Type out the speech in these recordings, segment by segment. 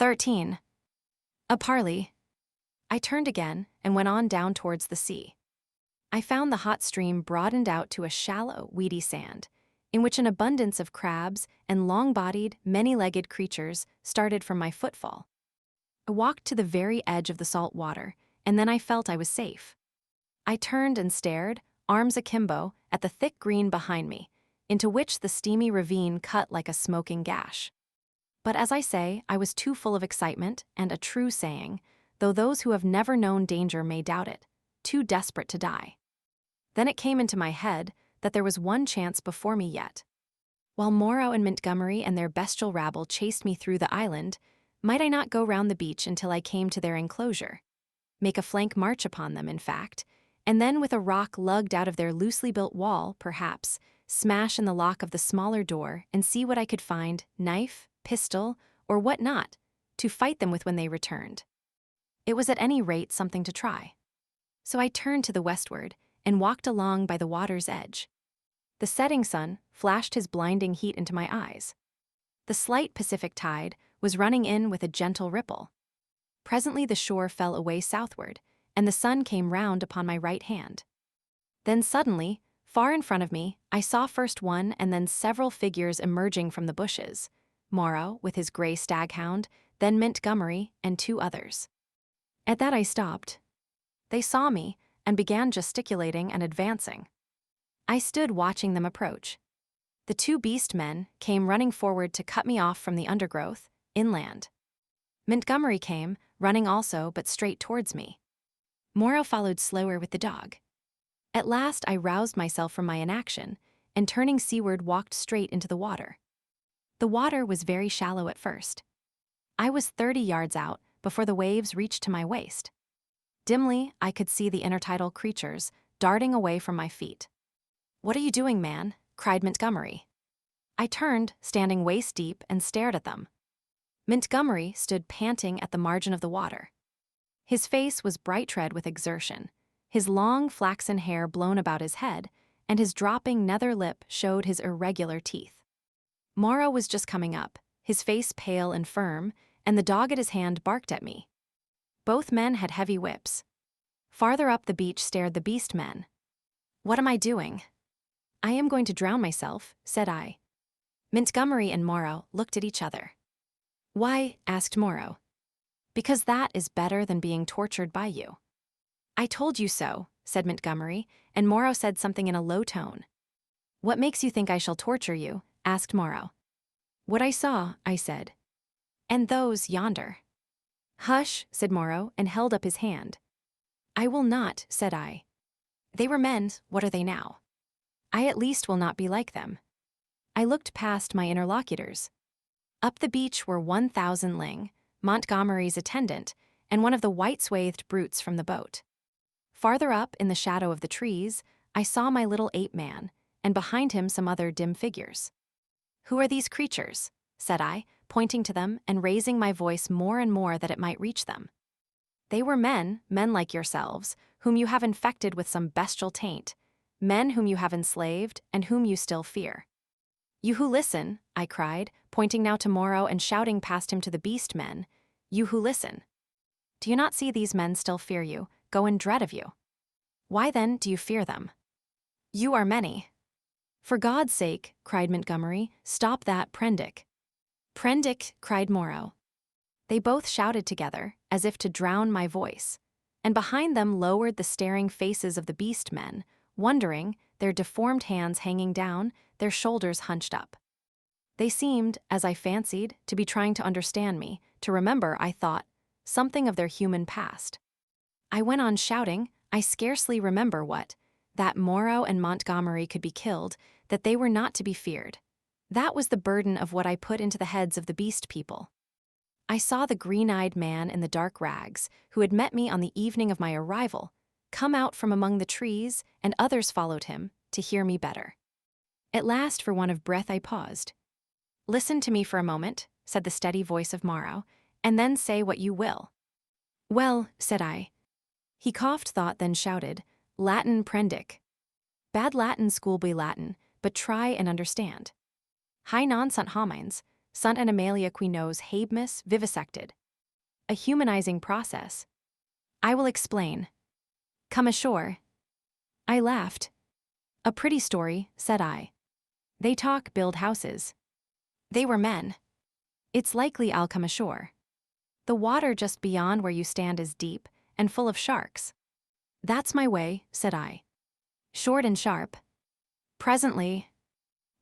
13. A parley. I turned again and went on down towards the sea. I found the hot stream broadened out to a shallow, weedy sand, in which an abundance of crabs and long-bodied, many-legged creatures started from my footfall. I walked to the very edge of the salt water, and then I felt I was safe. I turned and stared, arms akimbo, at the thick green behind me, into which the steamy ravine cut like a smoking gash. But as I say, I was too full of excitement, and a true saying, though those who have never known danger may doubt it, too desperate to die. Then it came into my head that there was one chance before me yet. While Moreau and Montgomery and their bestial rabble chased me through the island, might I not go round the beach until I came to their enclosure? Make a flank march upon them, in fact, and then with a rock lugged out of their loosely built wall, perhaps, smash in the lock of the smaller door and see what I could find, knife, pistol, or what not, to fight them with when they returned. It was at any rate something to try. So I turned to the westward and walked along by the water's edge. The setting sun flashed his blinding heat into my eyes. The slight Pacific tide was running in with a gentle ripple. Presently the shore fell away southward, and the sun came round upon my right hand. Then suddenly, far in front of me, I saw first one and then several figures emerging from the bushes. Moreau, with his gray staghound, then Montgomery, and two others. At that I stopped. They saw me and began gesticulating and advancing. I stood watching them approach. The two beast men came running forward to cut me off from the undergrowth, inland. Montgomery came, running also, but straight towards me. Moreau followed slower with the dog. At last I roused myself from my inaction, and turning seaward walked straight into the water. The water was very shallow at first. I was 30 yards out before the waves reached to my waist. Dimly, I could see the intertidal creatures darting away from my feet. "What are you doing, man?" cried Montgomery. I turned, standing waist-deep, and stared at them. Montgomery stood panting at the margin of the water. His face was bright red with exertion, his long flaxen hair blown about his head, and his dropping nether lip showed his irregular teeth. Moreau was just coming up, his face pale and firm, and the dog at his hand barked at me. Both men had heavy whips. Farther up the beach stared the beast men. "What am I doing?" "I am going to drown myself," said I. Montgomery and Moreau looked at each other. "Why?" asked Moreau. "Because that is better than being tortured by you." "I told you so," said Montgomery, and Moreau said something in a low tone. "What makes you think I shall torture you?" asked Moreau. "What I saw," I said. "And those yonder." "Hush," said Moreau, and held up his hand. "I will not," said I. "They were men, what are they now? I at least will not be like them." I looked past my interlocutors. Up the beach were 1,000 Ling, Montgomery's attendant, and one of the white-swathed brutes from the boat. Farther up, in the shadow of the trees, I saw my little ape-man, and behind him some other dim figures. "Who are these creatures?" said I, pointing to them and raising my voice more and more that it might reach them. "They were men like yourselves, whom you have infected with some bestial taint, men whom you have enslaved and whom you still fear. You who listen," I cried, pointing now to Moreau and shouting past him to the beast men, "you who listen. Do you not see these men still fear you, go in dread of you? Why then do you fear them? You are many." "For God's sake," cried Montgomery, "stop that, Prendick." "Prendick," cried Moreau. They both shouted together, as if to drown my voice, and behind them lowered the staring faces of the beast men, wondering, their deformed hands hanging down, their shoulders hunched up. They seemed, as I fancied, to be trying to understand me, to remember, I thought, something of their human past. I went on shouting, I scarcely remember what, that Moreau and Montgomery could be killed, that they were not to be feared. That was the burden of what I put into the heads of the beast people. I saw the green-eyed man in the dark rags, who had met me on the evening of my arrival, come out from among the trees, and others followed him, to hear me better. At last, for want of breath, I paused. "Listen to me for a moment," said the steady voice of Moreau, "and then say what you will." "Well," said I. He coughed thought, then shouted, "Latin, Prendick." "Bad Latin, schoolboy Latin, but try and understand. High non sunt homines, sunt animaliae habemus vivisected. A humanizing process. I will explain. Come ashore. I laughed. A pretty story, said I. They talk, build houses. They were men. It's likely I'll come ashore. The water just beyond where you stand is deep and full of sharks. That's my way, said I. Short and sharp. Presently.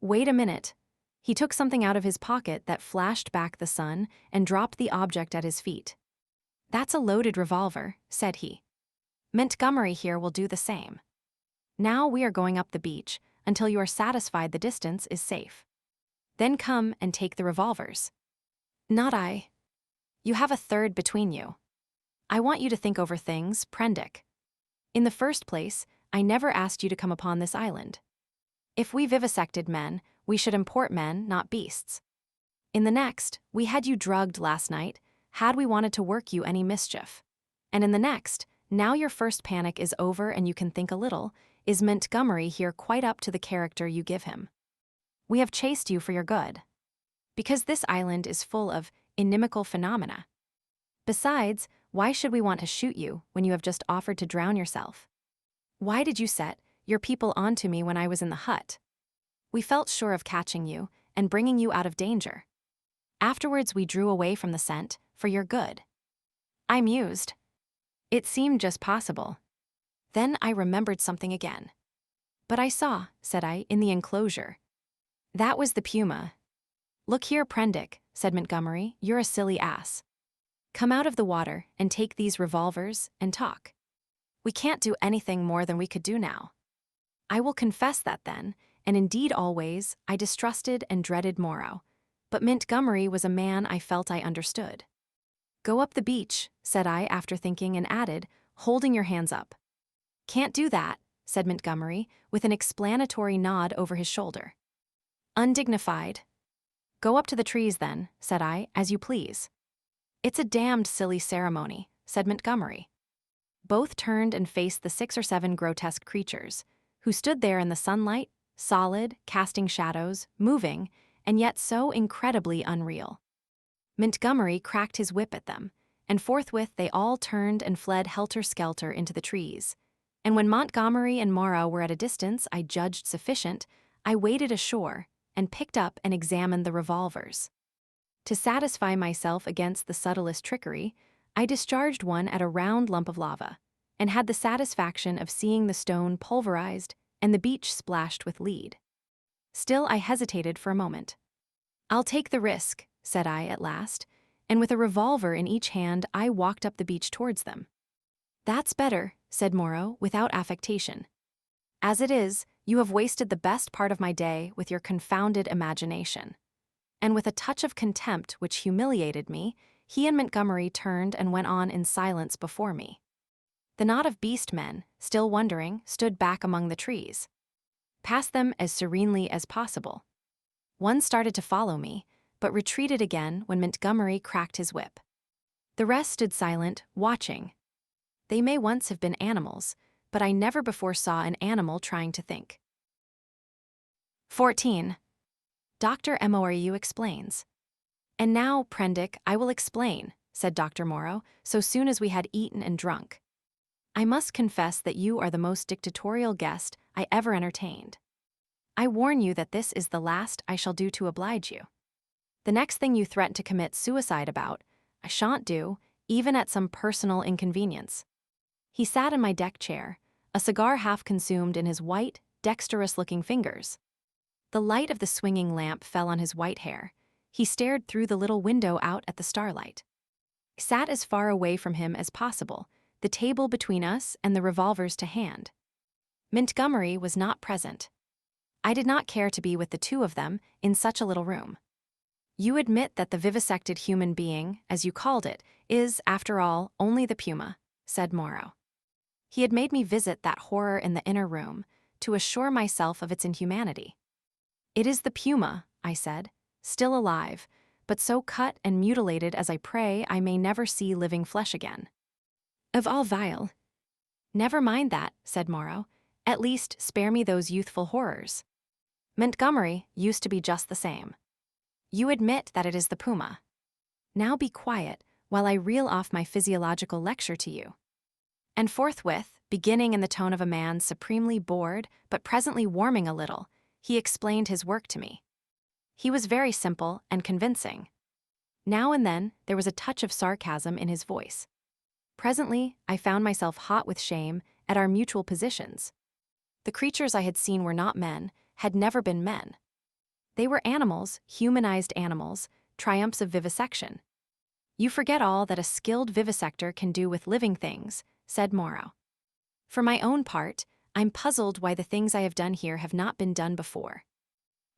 Wait a minute. He took something out of his pocket that flashed back the sun and dropped the object at his feet. That's a loaded revolver, said he. Montgomery here will do the same. Now we are going up the beach until you are satisfied the distance is safe. Then come and take the revolvers. Not I. You have a third between you. I want you to think over things, Prendick. In the first place, I never asked you to come upon this island. If we vivisected men, we should import men, not beasts. In the next, we had you drugged last night, had we wanted to work you any mischief. And in the next, now your first panic is over and you can think a little, is Montgomery here quite up to the character you give him? We have chased you for your good. Because this island is full of inimical phenomena. Besides, why should we want to shoot you when you have just offered to drown yourself? Why did you set your people onto me when I was in the hut? We felt sure of catching you and bringing you out of danger. Afterwards we drew away from the scent for your good. I mused. It seemed just possible. Then I remembered something again. But I saw, said I, in the enclosure. That was the puma. Look here, Prendick, said Montgomery, you're a silly ass. Come out of the water and take these revolvers and talk. We can't do anything more than we could do now. I will confess that then, and indeed always, I distrusted and dreaded Moreau, but Montgomery was a man I felt I understood. Go up the beach, said I after thinking, and added, holding your hands up. Can't do that, said Montgomery, with an explanatory nod over his shoulder. Undignified. Go up to the trees then, said I, as you please. It's a damned silly ceremony, said Montgomery. Both turned and faced the 6 or 7 grotesque creatures, who stood there in the sunlight, solid, casting shadows, moving, and yet so incredibly unreal. Montgomery cracked his whip at them, and forthwith they all turned and fled helter-skelter into the trees. And when Montgomery and Moreau were at a distance I judged sufficient, I waded ashore and picked up and examined the revolvers. To satisfy myself against the subtlest trickery, I discharged one at a round lump of lava, and had the satisfaction of seeing the stone pulverized and the beach splashed with lead. Still I hesitated for a moment. I'll take the risk, said I at last, and with a revolver in each hand I walked up the beach towards them. That's better, said Moreau without affectation. As it is, you have wasted the best part of my day with your confounded imagination. And with a touch of contempt which humiliated me, he and Montgomery turned and went on in silence before me. The knot of beast men, still wondering, stood back among the trees. Past them as serenely as possible. One started to follow me, but retreated again when Montgomery cracked his whip. The rest stood silent, watching. They may once have been animals, but I never before saw an animal trying to think. 14. Dr. Moreau explains. And now, Prendick, I will explain, said Dr. Moreau, so soon as we had eaten and drunk. I must confess that you are the most dictatorial guest I ever entertained. I warn you that this is the last I shall do to oblige you. The next thing you threaten to commit suicide about, I shan't do, even at some personal inconvenience. He sat in my deck chair, a cigar half consumed in his white, dexterous-looking fingers. The light of the swinging lamp fell on his white hair. He stared through the little window out at the starlight. I sat as far away from him as possible, the table between us and the revolvers to hand. Montgomery was not present. I did not care to be with the two of them in such a little room. You admit that the vivisected human being, as you called it, is, after all, only the puma, said Moreau. He had made me visit that horror in the inner room, to assure myself of its inhumanity. It is the puma, I said, still alive, but so cut and mutilated as I pray I may never see living flesh again. Of all vile. Never mind that, said Moreau. At least spare me those youthful horrors. Montgomery used to be just the same. You admit that it is the puma. Now be quiet while I reel off my physiological lecture to you. And forthwith, beginning in the tone of a man supremely bored but presently warming a little, he explained his work to me. He was very simple and convincing. Now and then, there was a touch of sarcasm in his voice. Presently, I found myself hot with shame at our mutual positions. The creatures I had seen were not men, had never been men. They were animals, humanized animals, triumphs of vivisection. You forget all that a skilled vivisector can do with living things, said Moreau. For my own part, I'm puzzled why the things I have done here have not been done before.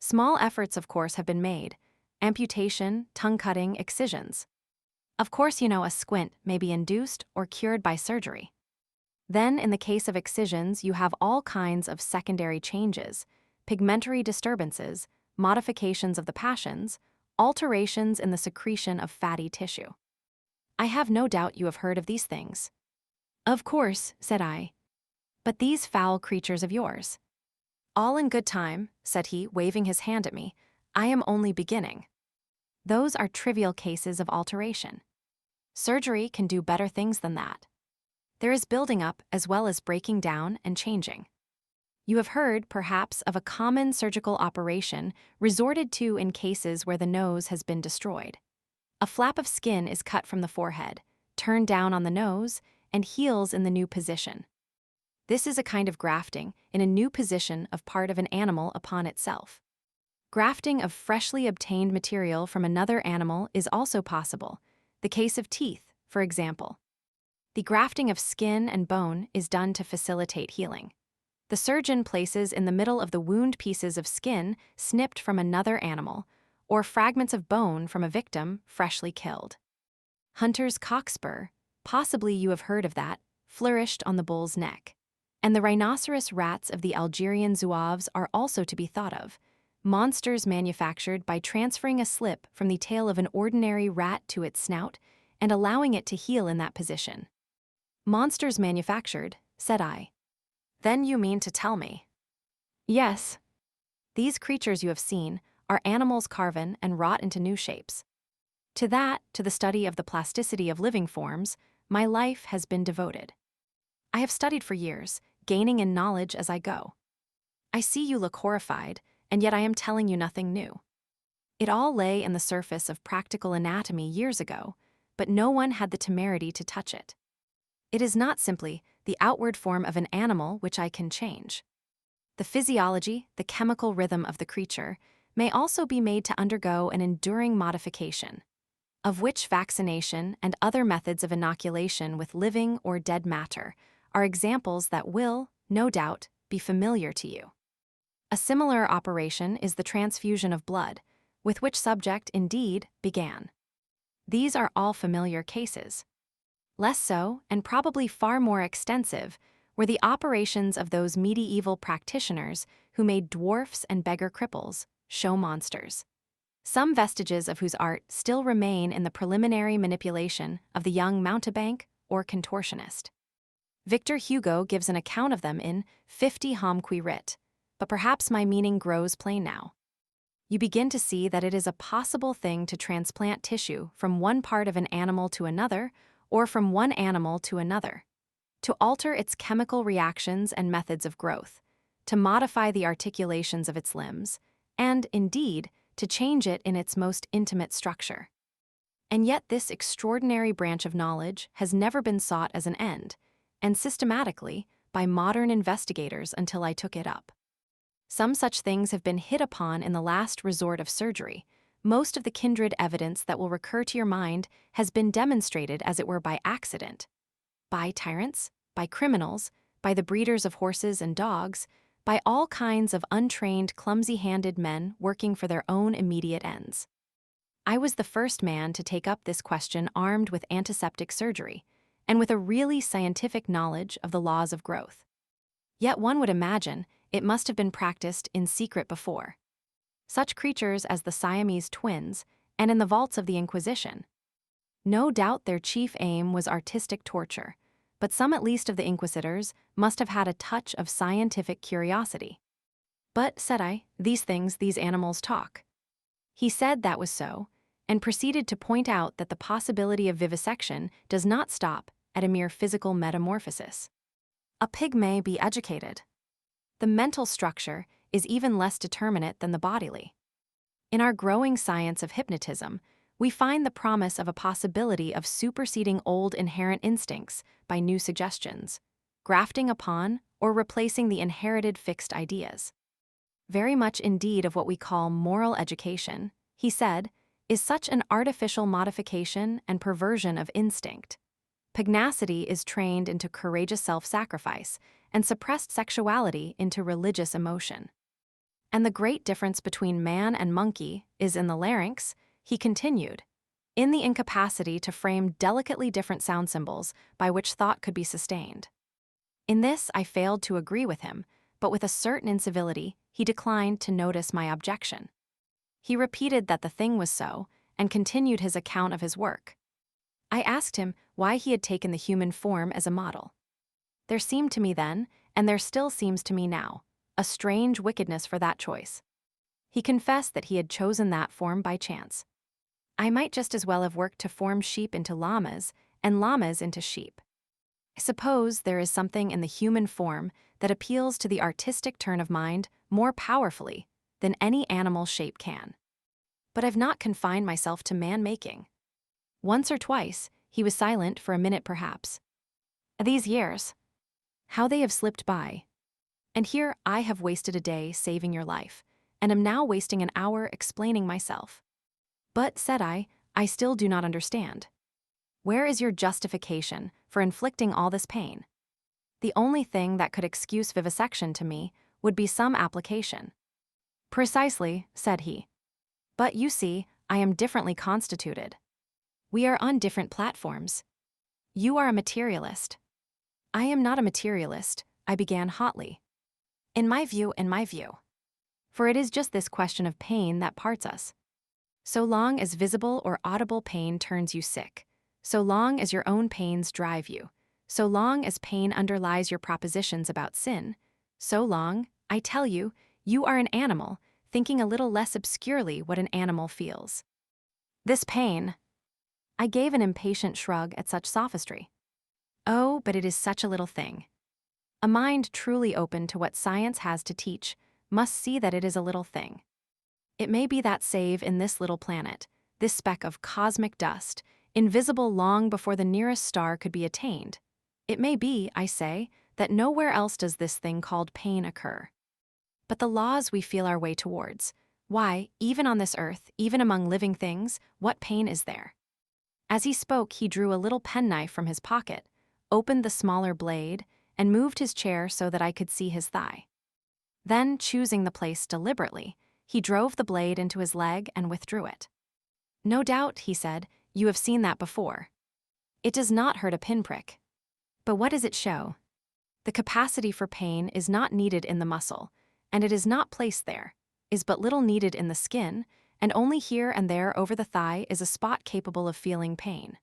Small efforts, of course, have been made: amputation, tongue-cutting, excisions. Of course, a squint may be induced or cured by surgery. Then, in the case of excisions, you have all kinds of secondary changes, pigmentary disturbances, modifications of the passions, alterations in the secretion of fatty tissue. I have no doubt you have heard of these things. Of course, said I. But these foul creatures of yours? All in good time, said he, waving his hand at me. I am only beginning. Those are trivial cases of alteration. Surgery can do better things than that. There is building up as well as breaking down and changing. You have heard, perhaps, of a common surgical operation resorted to in cases where the nose has been destroyed. A flap of skin is cut from the forehead, turned down on the nose, and heals in the new position. This is a kind of grafting in a new position of part of an animal upon itself. Grafting of freshly obtained material from another animal is also possible, the case of teeth, for example. The grafting of skin and bone is done to facilitate healing. The surgeon places in the middle of the wound pieces of skin snipped from another animal, or fragments of bone from a victim freshly killed. Hunter's cockspur, possibly you have heard of that, flourished on the bull's neck. And the rhinoceros rats of the Algerian zouaves are also to be thought of, monsters manufactured by transferring a slip from the tail of an ordinary rat to its snout and allowing it to heal in that position. Monsters manufactured, said I. Then you mean to tell me? Yes. These creatures you have seen are animals carven and wrought into new shapes. To the study of the plasticity of living forms, my life has been devoted. I have studied for years, gaining in knowledge as I go. I see you look horrified, and yet I am telling you nothing new. It all lay in the surface of practical anatomy years ago, but no one had the temerity to touch it. It is not simply the outward form of an animal which I can change. The physiology, the chemical rhythm of the creature, may also be made to undergo an enduring modification, of which vaccination and other methods of inoculation with living or dead matter are examples that will, no doubt, be familiar to you. A similar operation is the transfusion of blood, with which subject, indeed, began. These are all familiar cases. Less so, and probably far more extensive, were the operations of those medieval practitioners who made dwarfs and beggar cripples, show monsters. Some vestiges of whose art still remain in the preliminary manipulation of the young mountebank or contortionist. Victor Hugo gives an account of them in 50 Hommes qui rit, but perhaps my meaning grows plain now. You begin to see that it is a possible thing to transplant tissue from one part of an animal to another, or from one animal to another, to alter its chemical reactions and methods of growth, to modify the articulations of its limbs, and, indeed, to change it in its most intimate structure. And yet this extraordinary branch of knowledge has never been sought as an end, and systematically, by modern investigators until I took it up. Some such things have been hit upon in the last resort of surgery. Most of the kindred evidence that will recur to your mind has been demonstrated as it were by accident. By tyrants, by criminals, by the breeders of horses and dogs, by all kinds of untrained, clumsy-handed men working for their own immediate ends. I was the first man to take up this question armed with antiseptic surgery, and with a really scientific knowledge of the laws of growth. Yet one would imagine it must have been practiced in secret before. Such creatures as the Siamese twins, and in the vaults of the Inquisition. No doubt their chief aim was artistic torture, but some at least of the inquisitors must have had a touch of scientific curiosity. But, said I, these animals talk. He said that was so, and proceeded to point out that the possibility of vivisection does not stop at a mere physical metamorphosis. A pig may be educated. The mental structure is even less determinate than the bodily. In our growing science of hypnotism, we find the promise of a possibility of superseding old inherent instincts by new suggestions, grafting upon or replacing the inherited fixed ideas. Very much indeed of what we call moral education, he said, is such an artificial modification and perversion of instinct. Pugnacity is trained into courageous self-sacrifice, and suppressed sexuality into religious emotion. And the great difference between man and monkey is in the larynx, he continued, in the incapacity to frame delicately different sound symbols by which thought could be sustained. In this I failed to agree with him, but with a certain incivility he declined to notice my objection. He repeated that the thing was so, and continued his account of his work. I asked him why he had taken the human form as a model. There seemed to me then, and there still seems to me now, a strange wickedness for that choice. He confessed that he had chosen that form by chance. I might just as well have worked to form sheep into llamas, and llamas into sheep. I suppose there is something in the human form that appeals to the artistic turn of mind more powerfully than any animal shape can. But I've not confined myself to man-making. Once or twice, he was silent for a minute perhaps. These years, how they have slipped by. And here I have wasted a day saving your life, and am now wasting an hour explaining myself. But, said I still do not understand. Where is your justification for inflicting all this pain? The only thing that could excuse vivisection to me would be some application. Precisely, said he. But you see, I am differently constituted. We are on different platforms. You are a materialist. I am not a materialist, I began hotly. In my view. For it is just this question of pain that parts us. So long as visible or audible pain turns you sick, so long as your own pains drive you, so long as pain underlies your propositions about sin, so long, I tell you, you are an animal, thinking a little less obscurely what an animal feels. This pain. I gave an impatient shrug at such sophistry. Oh, but it is such a little thing. A mind truly open to what science has to teach must see that it is a little thing. It may be that save in this little planet, this speck of cosmic dust, invisible long before the nearest star could be attained, it may be, I say, that nowhere else does this thing called pain occur. But the laws we feel our way towards, why, even on this earth, even among living things, what pain is there? As he spoke, he drew a little penknife from his pocket, opened the smaller blade, and moved his chair so that I could see his thigh. Then, choosing the place deliberately, he drove the blade into his leg and withdrew it. No doubt, he said, you have seen that before. It does not hurt a pinprick. But what does it show? The capacity for pain is not needed in the muscle, and it is not placed there, is but little needed in the skin, and only here and there over the thigh is a spot capable of feeling pain.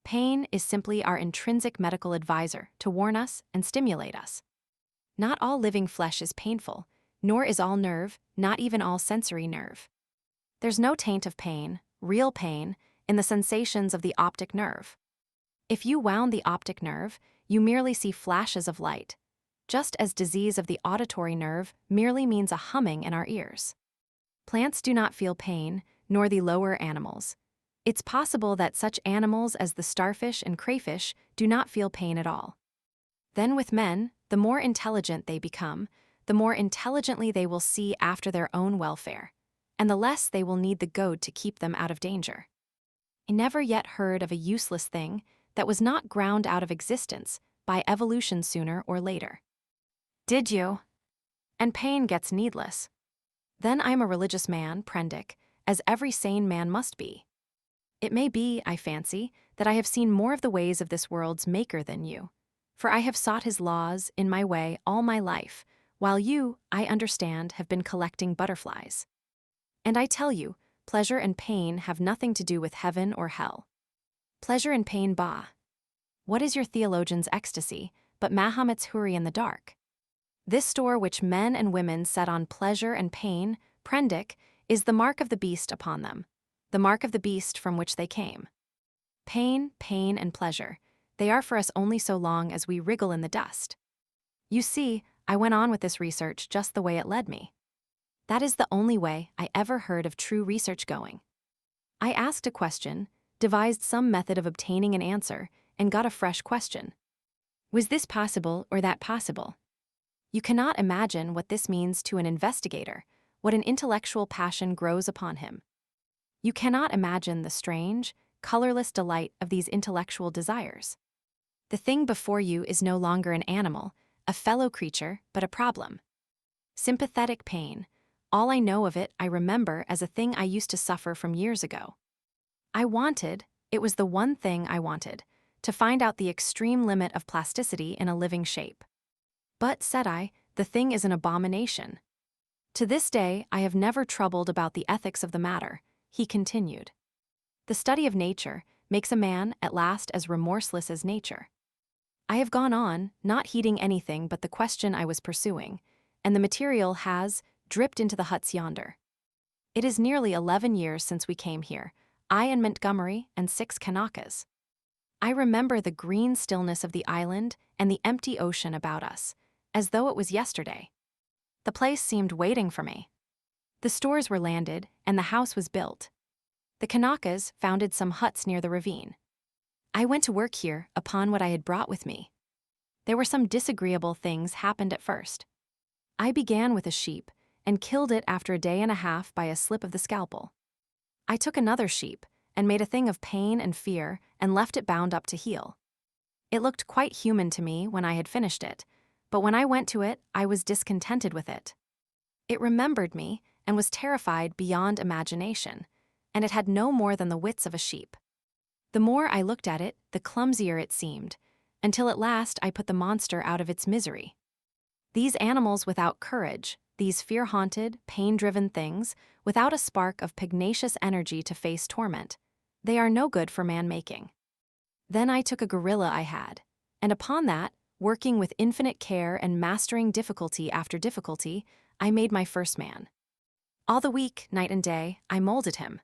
Pain is simply our intrinsic medical advisor to warn us and stimulate us. Not all living flesh is painful, nor is all nerve, not even all sensory nerve. There's no taint of pain, real pain, in the sensations of the optic nerve. If you wound the optic nerve, you merely see flashes of light, just as disease of the auditory nerve merely means a humming in our ears. Plants do not feel pain, nor the lower animals. It's possible that such animals as the starfish and crayfish do not feel pain at all. Then with men, the more intelligent they become, the more intelligently they will see after their own welfare, and the less they will need the goad to keep them out of danger. I never yet heard of a useless thing that was not ground out of existence by evolution sooner or later. Did you? And pain gets needless. Then I'm a religious man, Prendick, as every sane man must be. It may be, I fancy, that I have seen more of the ways of this world's maker than you, for I have sought his laws in my way all my life, while you, I understand, have been collecting butterflies. And I tell you, pleasure and pain have nothing to do with heaven or hell. Pleasure and pain, bah. What is your theologian's ecstasy, but Mahomet's huri in the dark? This store which men and women set on pleasure and pain, Prendick, is the mark of the beast upon them, the mark of the beast from which they came. Pain, pain, and pleasure, they are for us only so long as we wriggle in the dust. You see, I went on with this research just the way it led me. That is the only way I ever heard of true research going. I asked a question, devised some method of obtaining an answer, and got a fresh question. Was this possible or that possible? You cannot imagine what this means to an investigator, what an intellectual passion grows upon him. You cannot imagine the strange, colorless delight of these intellectual desires. The thing before you is no longer an animal, a fellow creature, but a problem. Sympathetic pain. All I know of it I remember as a thing I used to suffer from years ago. It was the one thing I wanted, to find out the extreme limit of plasticity in a living shape. But, said I, the thing is an abomination. To this day, I have never troubled about the ethics of the matter, he continued. The study of nature makes a man at last as remorseless as nature. I have gone on, not heeding anything but the question I was pursuing, and the material has dripped into the huts yonder. It is nearly 11 years since we came here, I and Montgomery and 6 Kanakas. I remember the green stillness of the island and the empty ocean about us, as though it was yesterday. The place seemed waiting for me. The stores were landed, and the house was built. The Kanakas founded some huts near the ravine. I went to work here upon what I had brought with me. There were some disagreeable things happened at first. I began with a sheep, and killed it after a day and a half by a slip of the scalpel. I took another sheep, and made a thing of pain and fear, and left it bound up to heal. It looked quite human to me when I had finished it, but when I went to it, I was discontented with it. It remembered me, and was terrified beyond imagination, and it had no more than the wits of a sheep. The more I looked at it, the clumsier it seemed, until at last I put the monster out of its misery. These animals without courage, these fear-haunted, pain-driven things, without a spark of pugnacious energy to face torment, they are no good for man-making. Then I took a gorilla I had, and upon that, working with infinite care and mastering difficulty after difficulty, I made my first man. All the week, night and day, I molded him.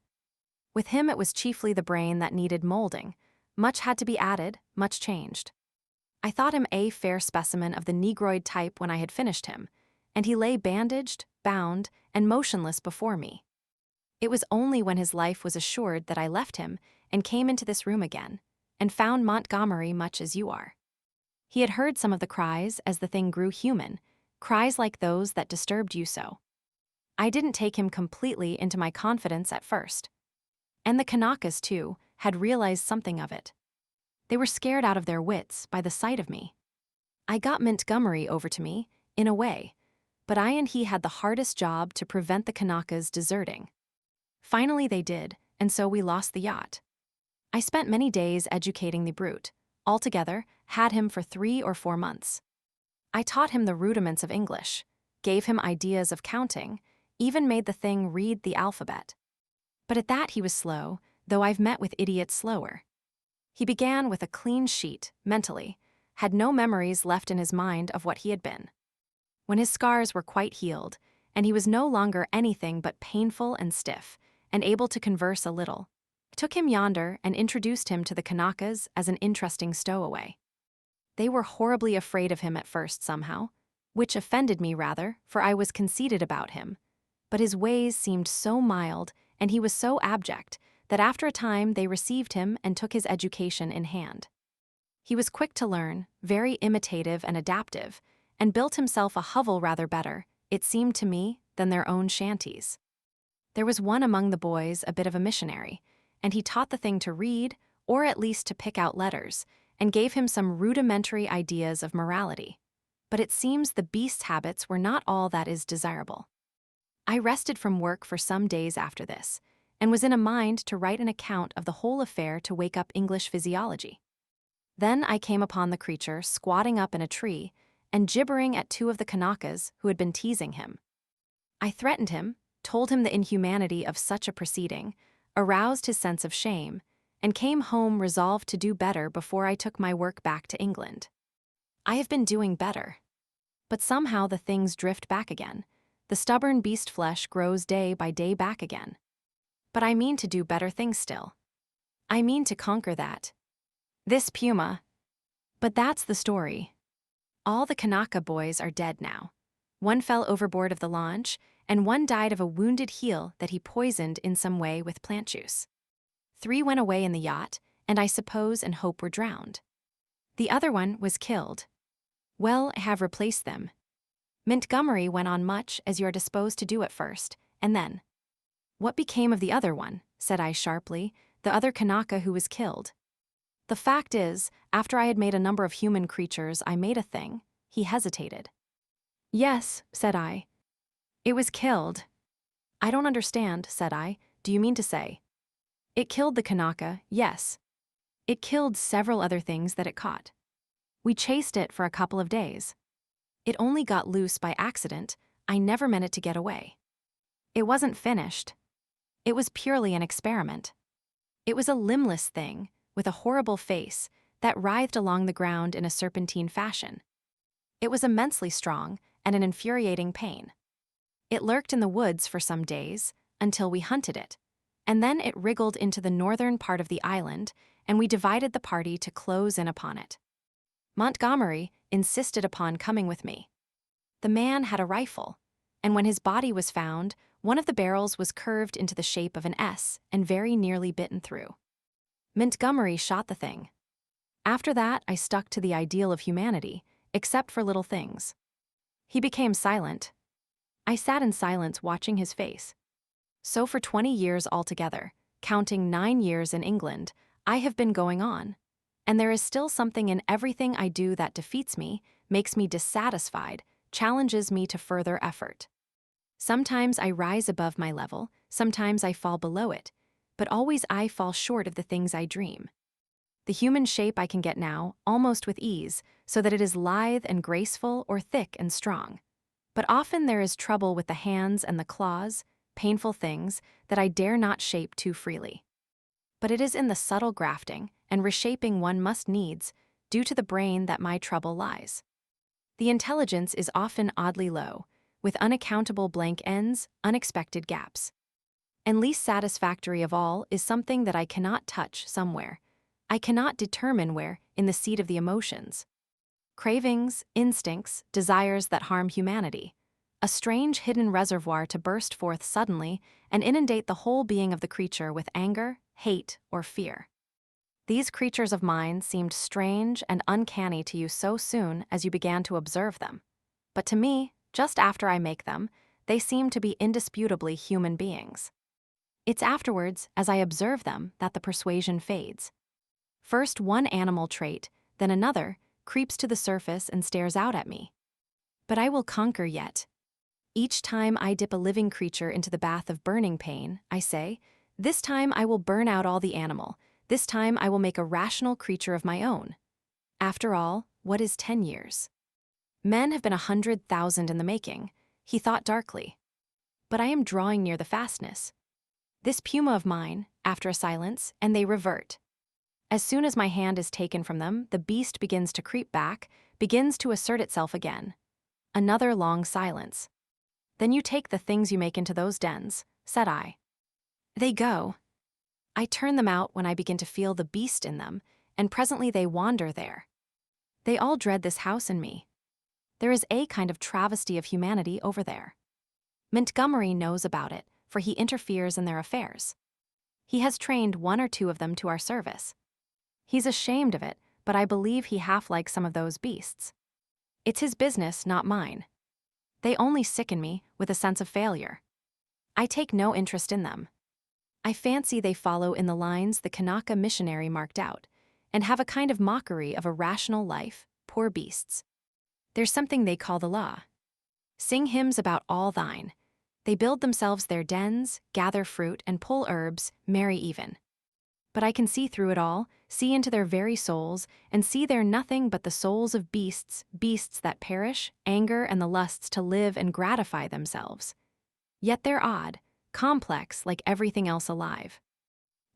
With him it was chiefly the brain that needed molding. Much had to be added, much changed. I thought him a fair specimen of the negroid type when I had finished him, and he lay bandaged, bound, and motionless before me. It was only when his life was assured that I left him and came into this room again, and found Montgomery much as you are. He had heard some of the cries as the thing grew human, cries like those that disturbed you so. I didn't take him completely into my confidence at first. And the Kanakas, too, had realized something of it. They were scared out of their wits by the sight of me. I got Montgomery over to me, in a way, but I and he had the hardest job to prevent the Kanakas deserting. Finally they did, and so we lost the yacht. I spent many days educating the brute, altogether had him for 3 or 4 months. I taught him the rudiments of English, gave him ideas of counting, even made the thing read the alphabet. But at that he was slow, though I've met with idiots slower. He began with a clean sheet, mentally, had no memories left in his mind of what he had been. When his scars were quite healed, and he was no longer anything but painful and stiff, and able to converse a little, I took him yonder and introduced him to the Kanakas as an interesting stowaway. They were horribly afraid of him at first somehow, which offended me rather, for I was conceited about him. But his ways seemed so mild, and he was so abject, that after a time they received him and took his education in hand. He was quick to learn, very imitative and adaptive, and built himself a hovel rather better, it seemed to me, than their own shanties. There was one among the boys a bit of a missionary, and he taught the thing to read, or at least to pick out letters, and gave him some rudimentary ideas of morality. But it seems the beast's habits were not all that is desirable. I rested from work for some days after this, and was in a mind to write an account of the whole affair to wake up English physiology. Then I came upon the creature squatting up in a tree and gibbering at 2 of the Kanakas who had been teasing him. I threatened him, told him the inhumanity of such a proceeding, aroused his sense of shame, and came home resolved to do better before I took my work back to England. I have been doing better. But somehow the things drift back again, The stubborn beast flesh grows day by day back again. But I mean to do better things still. I mean to conquer that. This puma. But that's the story. All the Kanaka boys are dead now. One fell overboard of the launch, and one died of a wounded heel that he poisoned in some way with plant juice. 3 went away in the yacht, and I suppose and hope were drowned. The other one was killed. Well, I have replaced them. Montgomery went on much as you are disposed to do at first, and then. What became of the other one? Said I sharply, the other Kanaka who was killed. The fact is, after I had made a number of human creatures, I made a thing. He hesitated. Yes, said I. It was killed. I don't understand, said I. Do you mean to say? It killed the Kanaka, yes. It killed several other things that it caught. We chased it for a couple of days. It only got loose by accident. I never meant it to get away. It wasn't finished. It was purely an experiment. It was a limbless thing, with a horrible face, that writhed along the ground in a serpentine fashion. It was immensely strong and an infuriating pain. It lurked in the woods for some days, until we hunted it, and then it wriggled into the northern part of the island, and we divided the party to close in upon it. Montgomery insisted upon coming with me. The man had a rifle, and when his body was found, one of the barrels was curved into the shape of an S and very nearly bitten through. Montgomery shot the thing. After that, I stuck to the ideal of humanity, except for little things. He became silent. I sat in silence watching his face. So for 20 years altogether, counting 9 years in England, I have been going on. And there is still something in everything I do that defeats me, makes me dissatisfied, challenges me to further effort. Sometimes I rise above my level, sometimes I fall below it, but always I fall short of the things I dream. The human shape I can get now, almost with ease, so that it is lithe and graceful or thick and strong. But often there is trouble with the hands and the claws, painful things that I dare not shape too freely. But it is in the subtle grafting and reshaping one must needs, due to the brain that my trouble lies. The intelligence is often oddly low, with unaccountable blank ends, unexpected gaps. And least satisfactory of all is something that I cannot touch somewhere. I cannot determine where, in the seat of the emotions. Cravings, instincts, desires that harm humanity. A strange hidden reservoir to burst forth suddenly and inundate the whole being of the creature with anger, hate, or fear. These creatures of mine seemed strange and uncanny to you so soon as you began to observe them. But to me, just after I make them, they seem to be indisputably human beings. It's afterwards, as I observe them, that the persuasion fades. First one animal trait, then another, creeps to the surface and stares out at me. But I will conquer yet. Each time I dip a living creature into the bath of burning pain, I say, this time I will burn out all the animal, this time I will make a rational creature of my own. After all, what is 10 years? Men have been 100,000 in the making, he thought darkly. But I am drawing near the fastness. This puma of mine, after a silence, and they revert. As soon as my hand is taken from them, the beast begins to creep back, begins to assert itself again. Another long silence. Then you take the things you make into those dens, said I. They go. I turn them out when I begin to feel the beast in them, and presently they wander there. They all dread this house and me. There is a kind of travesty of humanity over there. Montgomery knows about it, for he interferes in their affairs. He has trained 1 or 2 of them to our service. He's ashamed of it, but I believe he half likes some of those beasts. It's his business, not mine. They only sicken me with a sense of failure. I take no interest in them. I fancy they follow in the lines the Kanaka missionary marked out, and have a kind of mockery of a rational life, poor beasts. There's something they call the law. Sing hymns about all thine. They build themselves their dens, gather fruit, and pull herbs, merry even. But I can see through it all, see into their very souls, and see they're nothing but the souls of beasts, beasts that perish, anger and the lusts to live and gratify themselves. Yet they're odd, complex like everything else alive.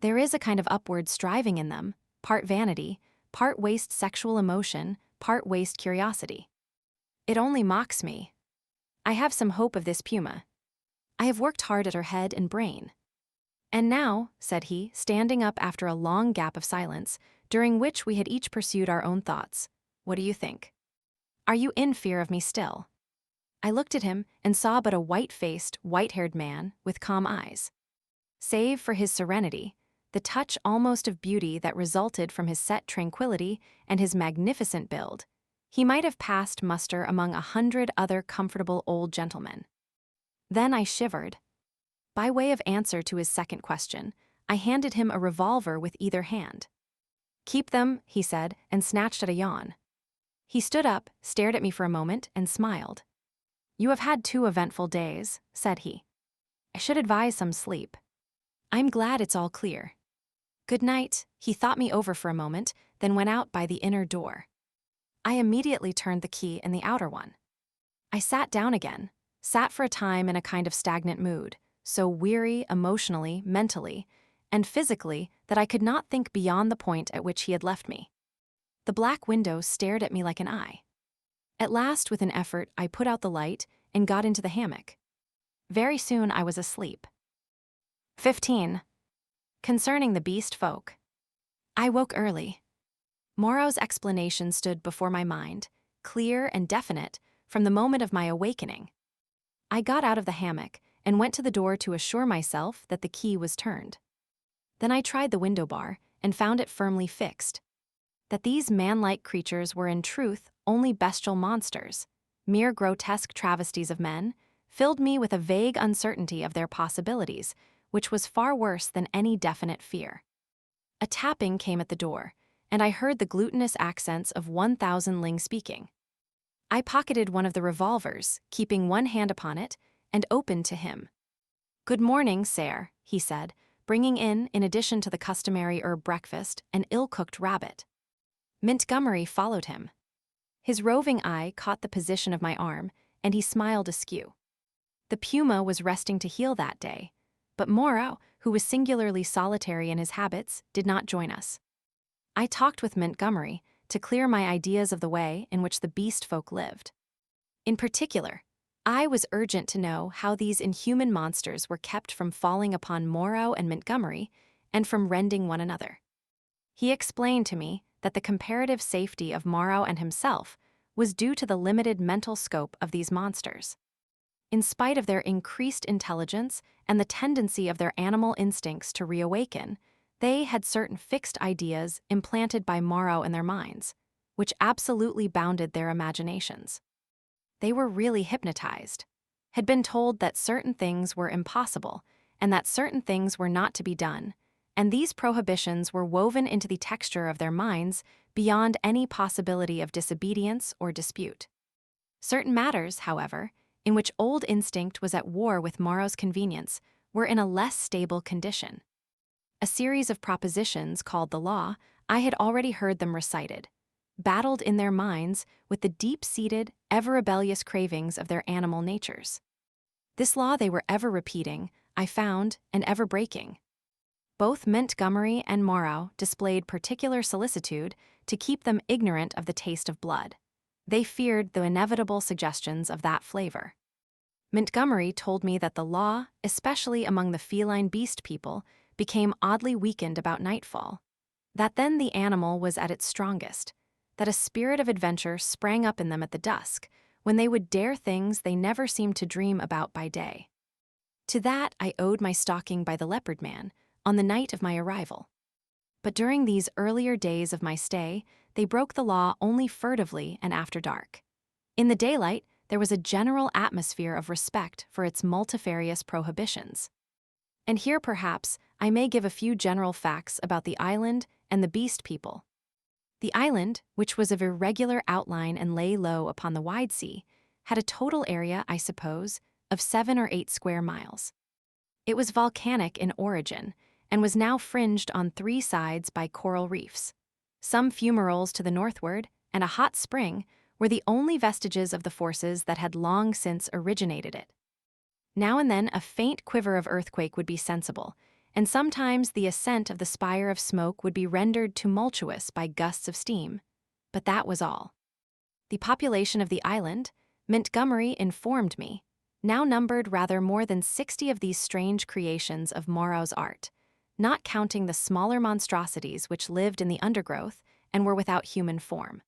There is a kind of upward striving in them, part vanity, part waste sexual emotion, part waste curiosity. It only mocks me. I have some hope of this puma. I have worked hard at her head and brain. And now, said he, standing up after a long gap of silence, during which we had each pursued our own thoughts, what do you think? Are you in fear of me still? I looked at him and saw but a white-faced, white-haired man with calm eyes. Save for his serenity, the touch almost of beauty that resulted from his set tranquility and his magnificent build, he might have passed muster among 100 other comfortable old gentlemen. Then I shivered. By way of answer to his second question, I handed him a revolver with either hand. Keep them, he said, and snatched at a yawn. He stood up, stared at me for a moment, and smiled. You have had 2 eventful days, said he. I should advise some sleep. I'm glad it's all clear. Good night. He thought me over for a moment, then went out by the inner door. I immediately turned the key in the outer one. I sat down again, sat for a time in a kind of stagnant mood, so weary emotionally, mentally, and physically that I could not think beyond the point at which he had left me. The black window stared at me like an eye. At last, with an effort, I put out the light and got into the hammock. Very soon I was asleep. 15. Concerning the beast folk. I woke early. Moreau's explanation stood before my mind, clear and definite, from the moment of my awakening. I got out of the hammock and went to the door to assure myself that the key was turned. Then I tried the window bar and found it firmly fixed. That these man-like creatures were in truth only bestial monsters, mere grotesque travesties of men, filled me with a vague uncertainty of their possibilities, which was far worse than any definite fear. A tapping came at the door, and I heard the glutinous accents of 1,000 Ling speaking. I pocketed one of the revolvers, keeping one hand upon it, and opened to him. Good morning, sir, he said, bringing in addition to the customary herb breakfast, an ill-cooked rabbit. Montgomery followed him. His roving eye caught the position of my arm, and he smiled askew. The puma was resting to heal that day, but Moreau, who was singularly solitary in his habits, did not join us. I talked with Montgomery to clear my ideas of the way in which the beast folk lived. In particular, I was urgent to know how these inhuman monsters were kept from falling upon Moreau and Montgomery and from rending one another. He explained to me that the comparative safety of Moreau and himself was due to the limited mental scope of these monsters. In spite of their increased intelligence and the tendency of their animal instincts to reawaken, they had certain fixed ideas implanted by Moreau in their minds, which absolutely bounded their imaginations. They were really hypnotized, had been told that certain things were impossible and that certain things were not to be done, and these prohibitions were woven into the texture of their minds beyond any possibility of disobedience or dispute. Certain matters, however, in which old instinct was at war with Moreau's convenience, were in a less stable condition. A series of propositions called the law, I had already heard them recited, battled in their minds with the deep-seated, ever-rebellious cravings of their animal natures. This law they were ever repeating, I found, and ever breaking. Both Montgomery and Moreau displayed particular solicitude to keep them ignorant of the taste of blood. They feared the inevitable suggestions of that flavor. Montgomery told me that the law, especially among the feline beast people, became oddly weakened about nightfall, that then the animal was at its strongest, that a spirit of adventure sprang up in them at the dusk, when they would dare things they never seemed to dream about by day. To that I owed my stalking by the leopard man on the night of my arrival. But during these earlier days of my stay, they broke the law only furtively and after dark. In the daylight, there was a general atmosphere of respect for its multifarious prohibitions. And here, perhaps, I may give a few general facts about the island and the beast people. The island, which was of irregular outline and lay low upon the wide sea, had a total area, I suppose, of 7 or 8 square miles. It was volcanic in origin, and was now fringed on 3 sides by coral reefs. Some fumaroles to the northward, and a hot spring, were the only vestiges of the forces that had long since originated it. Now and then a faint quiver of earthquake would be sensible, and sometimes the ascent of the spire of smoke would be rendered tumultuous by gusts of steam. But that was all. The population of the island, Montgomery informed me, now numbered rather more than 60 of these strange creations of Moreau's art, not counting the smaller monstrosities which lived in the undergrowth and were without human form.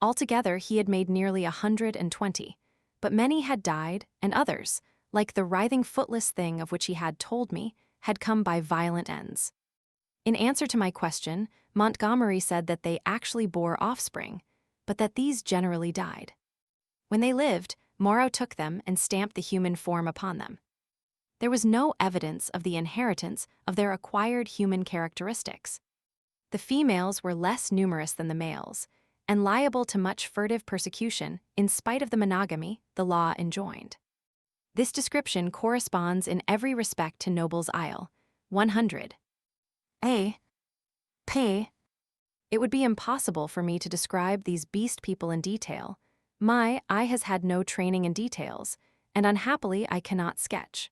Altogether, he had made nearly 120, but many had died, and others, like the writhing footless thing of which he had told me, had come by violent ends. In answer to my question, Montgomery said that they actually bore offspring, but that these generally died. When they lived, Moreau took them and stamped the human form upon them. There was no evidence of the inheritance of their acquired human characteristics. The females were less numerous than the males, and liable to much furtive persecution in spite of the monogamy the law enjoined. This description corresponds in every respect to Noble's Isle, 100. P. It would be impossible for me to describe these beast people in detail. My eye has had no training in details, and unhappily I cannot sketch.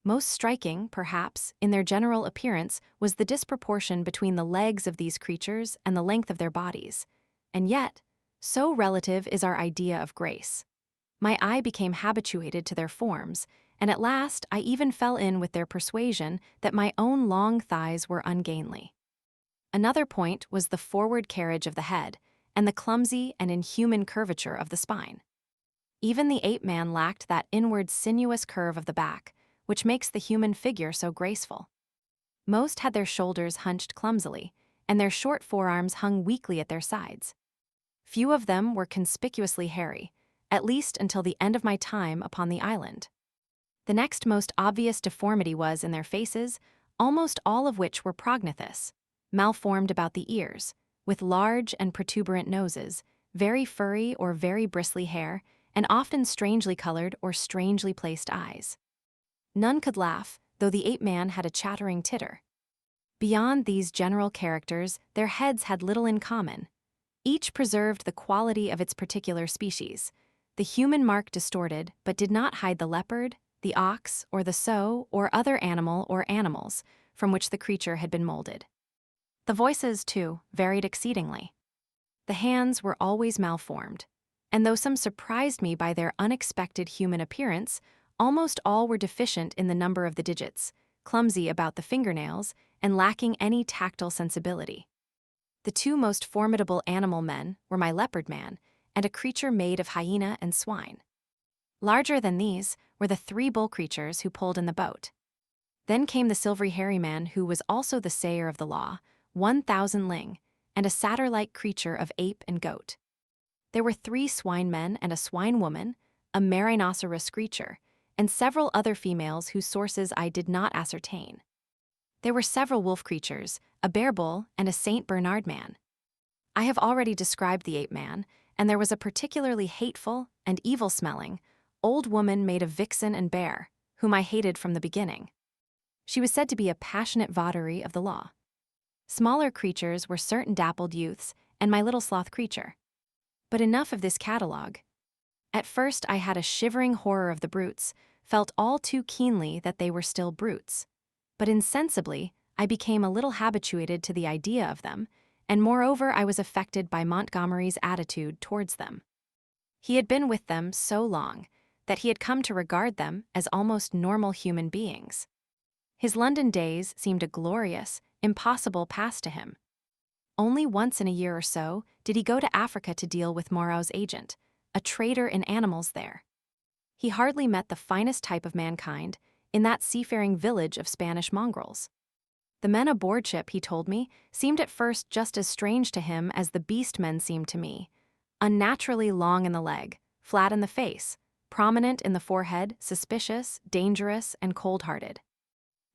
Most striking, perhaps, in their general appearance was the disproportion between the legs of these creatures and the length of their bodies, and yet, so relative is our idea of grace. My eye became habituated to their forms, and at last I even fell in with their persuasion that my own long thighs were ungainly. Another point was the forward carriage of the head, and the clumsy and inhuman curvature of the spine. Even the ape-man lacked that inward sinuous curve of the back, which makes the human figure so graceful. Most had their shoulders hunched clumsily, and their short forearms hung weakly at their sides. Few of them were conspicuously hairy, at least until the end of my time upon the island. The next most obvious deformity was in their faces, almost all of which were prognathes, malformed about the ears, with large and protuberant noses, very furry or very bristly hair, and often strangely colored or strangely placed eyes. None could laugh, though the ape-man had a chattering titter. Beyond these general characters, their heads had little in common. Each preserved the quality of its particular species. The human mark distorted, but did not hide the leopard, the ox, or the sow, or other animal or animals from which the creature had been molded. The voices, too, varied exceedingly. The hands were always malformed, and though some surprised me by their unexpected human appearance, almost all were deficient in the number of the digits, clumsy about the fingernails, and lacking any tactile sensibility. The two most formidable animal men were my leopard man and a creature made of hyena and swine. Larger than these were the 3 bull creatures who pulled in the boat. Then came the silvery hairy man who was also the sayer of the law, 1,000 ling, and a satyr-like creature of ape and goat. There were 3 swine men and a swine woman, a merinoceros creature, and several other females whose sources I did not ascertain. There were several wolf creatures, a bear bull, and a Saint Bernard man. I have already described the ape-man, and there was a particularly hateful and evil-smelling old woman made of vixen and bear, whom I hated from the beginning. She was said to be a passionate votary of the law. Smaller creatures were certain dappled youths and my little sloth creature. But enough of this catalogue. At first I had a shivering horror of the brutes, felt all too keenly that they were still brutes. But insensibly, I became a little habituated to the idea of them, and moreover I was affected by Montgomery's attitude towards them. He had been with them so long that he had come to regard them as almost normal human beings. His London days seemed a glorious, impossible past to him. Only once in a year or so did he go to Africa to deal with Moreau's agent, a trader in animals there. He hardly met the finest type of mankind in that seafaring village of Spanish mongrels. The men aboard ship, he told me, seemed at first just as strange to him as the beast men seemed to me, unnaturally long in the leg, flat in the face, prominent in the forehead, suspicious, dangerous, and cold-hearted.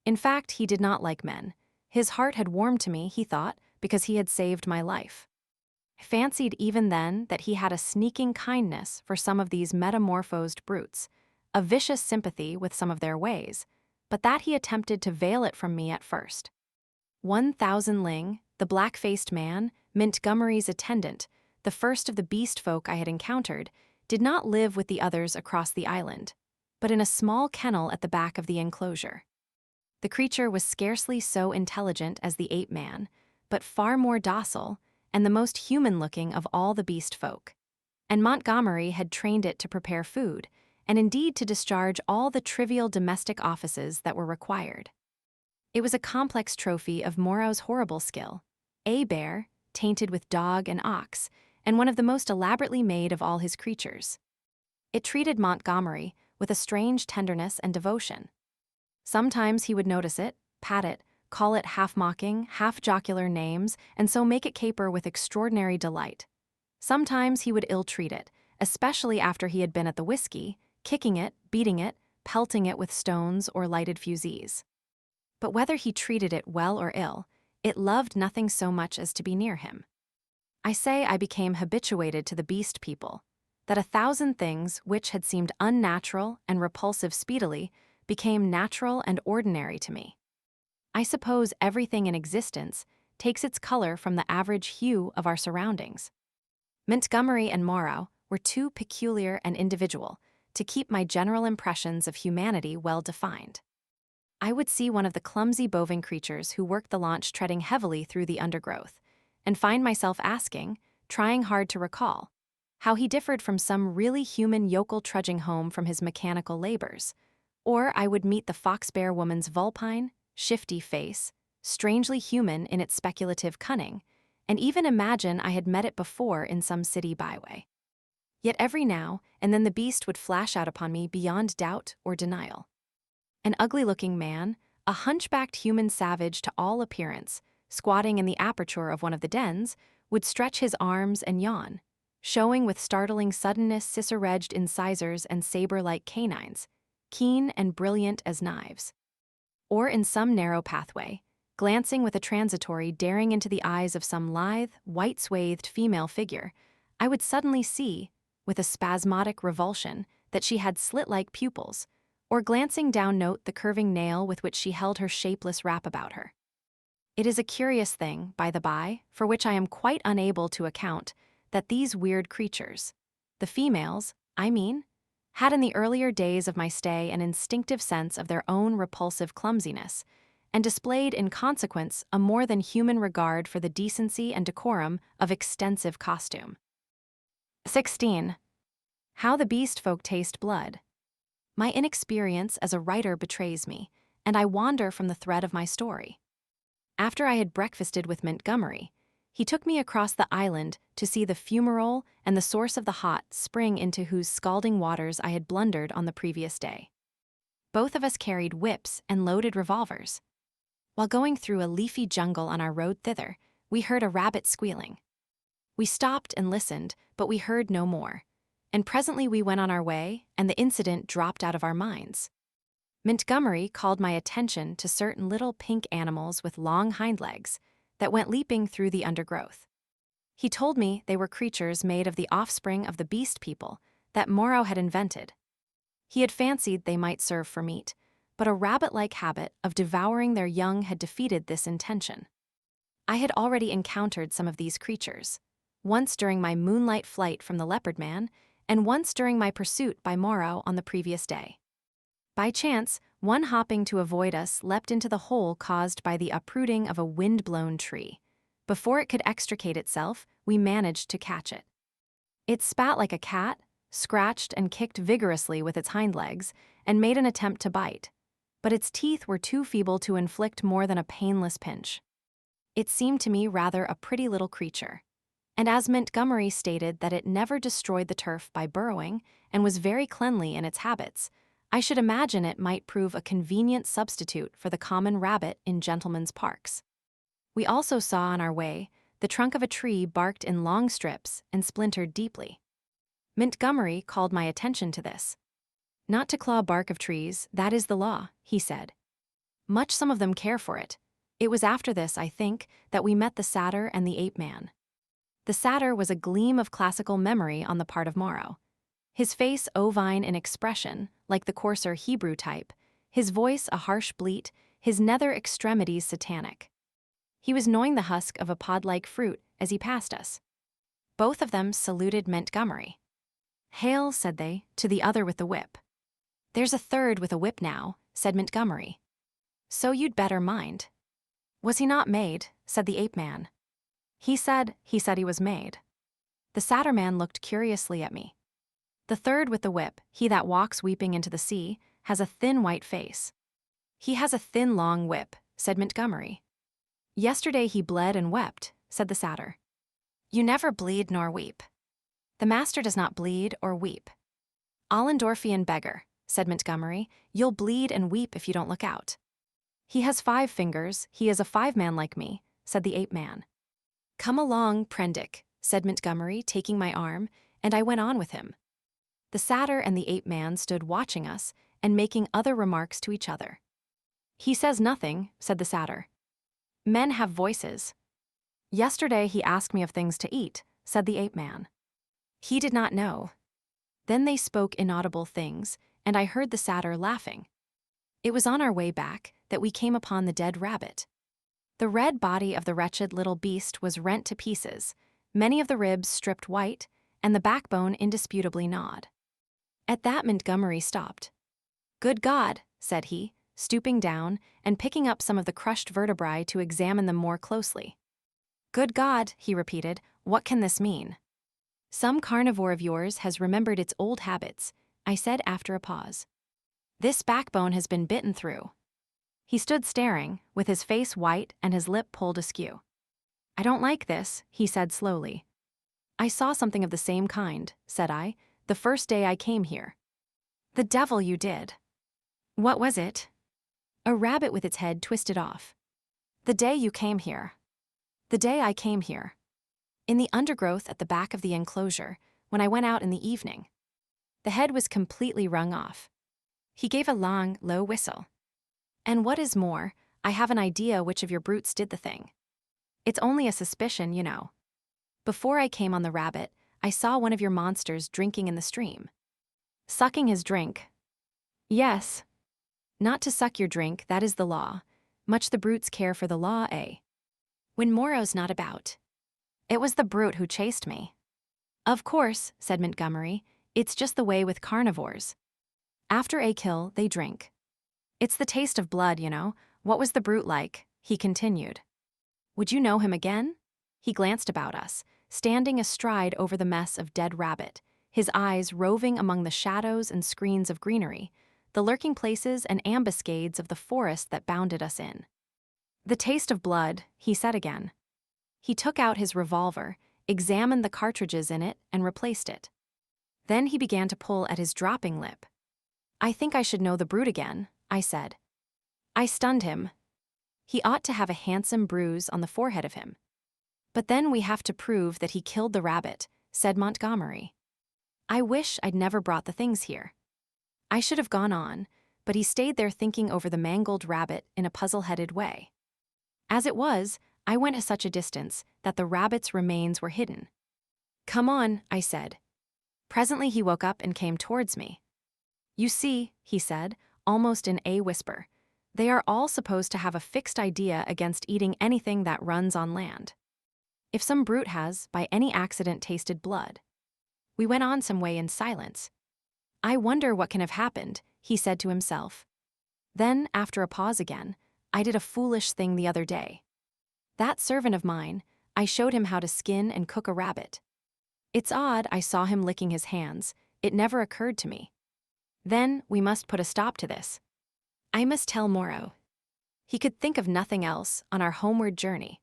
In fact, he did not like men. His heart had warmed to me, he thought, because he had saved my life. I fancied even then that he had a sneaking kindness for some of these metamorphosed brutes, a vicious sympathy with some of their ways, but that he attempted to veil it from me at first. 1,000 ling, the black-faced man, Montgomery's attendant, the first of the beast folk I had encountered, did not live with the others across the island, but in a small kennel at the back of the enclosure. The creature was scarcely so intelligent as the ape-man, but far more docile, and the most human-looking of all the beast folk. and Montgomery had trained it to prepare food, and indeed to discharge all the trivial domestic offices that were required. It was a complex trophy of Moreau's horrible skill, a bear, tainted with dog and ox, and one of the most elaborately made of all his creatures. It treated Montgomery with a strange tenderness and devotion. Sometimes he would notice it, pat it, call it half-mocking, half-jocular names, and so make it caper with extraordinary delight. Sometimes he would ill-treat it, especially after he had been at the whiskey, kicking it, beating it, pelting it with stones or lighted fusees. But whether he treated it well or ill, it loved nothing so much as to be near him. I say I became habituated to the beast people, that 1,000 things which had seemed unnatural and repulsive speedily became natural and ordinary to me. I suppose everything in existence takes its color from the average hue of our surroundings. Montgomery and Moreau were too peculiar and individual to keep my general impressions of humanity well defined. I would see one of the clumsy bovine creatures who worked the launch treading heavily through the undergrowth, and find myself asking, trying hard to recall, how he differed from some really human yokel trudging home from his mechanical labors. Or I would meet the fox-bear woman's vulpine, shifty face, strangely human in its speculative cunning, and even imagine I had met it before in some city byway. Yet every now and then the beast would flash out upon me beyond doubt or denial. An ugly-looking man, a hunchbacked human savage to all appearance, squatting in the aperture of one of the dens, would stretch his arms and yawn, showing with startling suddenness scissor-edged incisors and saber-like canines, keen and brilliant as knives. Or in some narrow pathway, glancing with a transitory daring into the eyes of some lithe, white-swathed female figure, I would suddenly see, with a spasmodic revulsion, that she had slit-like pupils, or glancing down note the curving nail with which she held her shapeless wrap about her. It is a curious thing, by the by, for which I am quite unable to account, that these weird creatures, the females, I mean, had in the earlier days of my stay an instinctive sense of their own repulsive clumsiness, and displayed in consequence a more than human regard for the decency and decorum of extensive costume. 16. How the beast folk taste blood. My inexperience as a writer betrays me, and I wander from the thread of my story. After I had breakfasted with Montgomery, he took me across the island to see the fumarole and the source of the hot spring into whose scalding waters I had blundered on the previous day. Both of us carried whips and loaded revolvers. While going through a leafy jungle on our road thither, we heard a rabbit squealing. We stopped and listened, but we heard no more, and presently we went on our way, and the incident dropped out of our minds. Montgomery called my attention to certain little pink animals with long hind legs that went leaping through the undergrowth. He told me they were creatures made of the offspring of the beast people that Moreau had invented. He had fancied they might serve for meat, but a rabbit-like habit of devouring their young had defeated this intention. I had already encountered some of these creatures, once during my moonlight flight from the leopard man, and once during my pursuit by Moreau on the previous day. By chance, one hopping to avoid us leapt into the hole caused by the uprooting of a wind-blown tree. Before it could extricate itself, we managed to catch it. It spat like a cat, scratched and kicked vigorously with its hind legs, and made an attempt to bite, but its teeth were too feeble to inflict more than a painless pinch. It seemed to me rather a pretty little creature, and as Montgomery stated that it never destroyed the turf by burrowing and was very cleanly in its habits, I should imagine it might prove a convenient substitute for the common rabbit in gentlemen's parks. We also saw on our way the trunk of a tree barked in long strips and splintered deeply. Montgomery called my attention to this. Not to claw bark of trees, that is the law, he said. Much some of them care for it. It was after this, I think, that we met the satyr and the ape-man. The satyr was a gleam of classical memory on the part of Moreau. His face ovine in expression, like the coarser Hebrew type, his voice a harsh bleat, his nether extremities satanic. He was gnawing the husk of a pod-like fruit as he passed us. Both of them saluted Montgomery. "Hail," said they, to the other with the whip. "There's a third with a whip now," said Montgomery. "So you'd better mind." "Was he not made?" said the ape-man. He said he was made." The satyr man looked curiously at me. The third with the whip, he that walks weeping into the sea, has a thin white face. He has a thin long whip, said Montgomery. Yesterday he bled and wept, said the satyr. You never bleed nor weep. The master does not bleed or weep. Allendorfian beggar, said Montgomery, you'll bleed and weep if you don't look out. He has 5 fingers, he is a 5-man like me, said the ape-man. Come along, Prendick, said Montgomery, taking my arm, and I went on with him. The satyr and the ape-man stood watching us and making other remarks to each other. He says nothing, said the satyr. Men have voices. Yesterday he asked me of things to eat, said the ape-man. He did not know. Then they spoke inaudible things, and I heard the satyr laughing. It was on our way back that we came upon the dead rabbit. The red body of the wretched little beast was rent to pieces, many of the ribs stripped white, and the backbone indisputably gnawed. At that Montgomery stopped. Good God, said he, stooping down and picking up some of the crushed vertebrae to examine them more closely. Good God, he repeated, what can this mean? Some carnivore of yours has remembered its old habits, I said after a pause. This backbone has been bitten through. He stood staring, with his face white and his lip pulled askew. I don't like this, he said slowly. I saw something of the same kind, said I, the first day I came here. The devil you did. What was it? A rabbit with its head twisted off. The day you came here. The day I came here. In the undergrowth at the back of the enclosure, when I went out in the evening. The head was completely wrung off. He gave a long, low whistle. And what is more, I have an idea which of your brutes did the thing. It's only a suspicion, you know. Before I came on the rabbit, I saw one of your monsters drinking in the stream. Sucking his drink. Yes. Not to suck your drink, that is the law. Much the brutes care for the law, eh? When Moreau's not about. It was the brute who chased me. Of course, said Montgomery, it's just the way with carnivores. After a kill, they drink. It's the taste of blood, you know. What was the brute like? He continued. Would you know him again? He glanced about us, standing astride over the mess of dead rabbit, his eyes roving among the shadows and screens of greenery, the lurking places and ambuscades of the forest that bounded us in. The taste of blood, he said again. He took out his revolver, examined the cartridges in it, and replaced it. Then he began to pull at his dropping lip. I think I should know the brute again, I said. I stunned him. He ought to have a handsome bruise on the forehead of him. But then we have to prove that he killed the rabbit, said Montgomery. I wish I'd never brought the things here. I should have gone on, but he stayed there thinking over the mangled rabbit in a puzzle-headed way. As it was, I went to such a distance that the rabbit's remains were hidden. Come on, I said. Presently he woke up and came towards me. You see, he said, almost in a whisper, they are all supposed to have a fixed idea against eating anything that runs on land. If some brute has, by any accident, tasted blood. We went on some way in silence. I wonder what can have happened, he said to himself. Then, after a pause again, I did a foolish thing the other day. That servant of mine, I showed him how to skin and cook a rabbit. It's odd I saw him licking his hands, it never occurred to me. Then, we must put a stop to this. I must tell Moreau. He could think of nothing else on our homeward journey.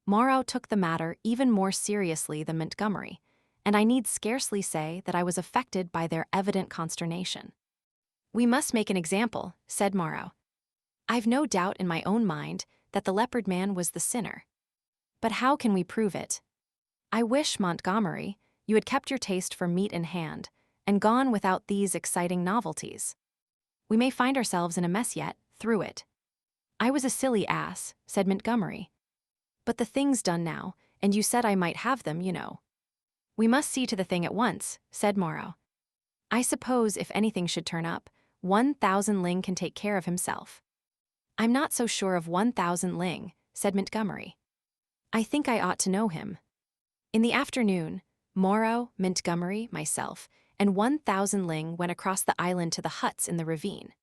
Moreau took the matter even more seriously than Montgomery, and I need scarcely say that I was affected by their evident consternation. We must make an example, said Moreau. I've no doubt in my own mind that the leopard man was the sinner. But how can we prove it? I wish, Montgomery, you had kept your taste for meat in hand, and gone without these exciting novelties. We may find ourselves in a mess yet, through it. I was a silly ass, said Montgomery. But the thing's done now, and you said I might have them, you know. We must see to the thing at once, said Moreau. I suppose if anything should turn up, 1,000 Ling can take care of himself. I'm not so sure of 1,000 Ling, said Montgomery. I think I ought to know him. In the afternoon, Moreau, Montgomery, myself, and 1,000 Ling went across the island to the huts in the ravine.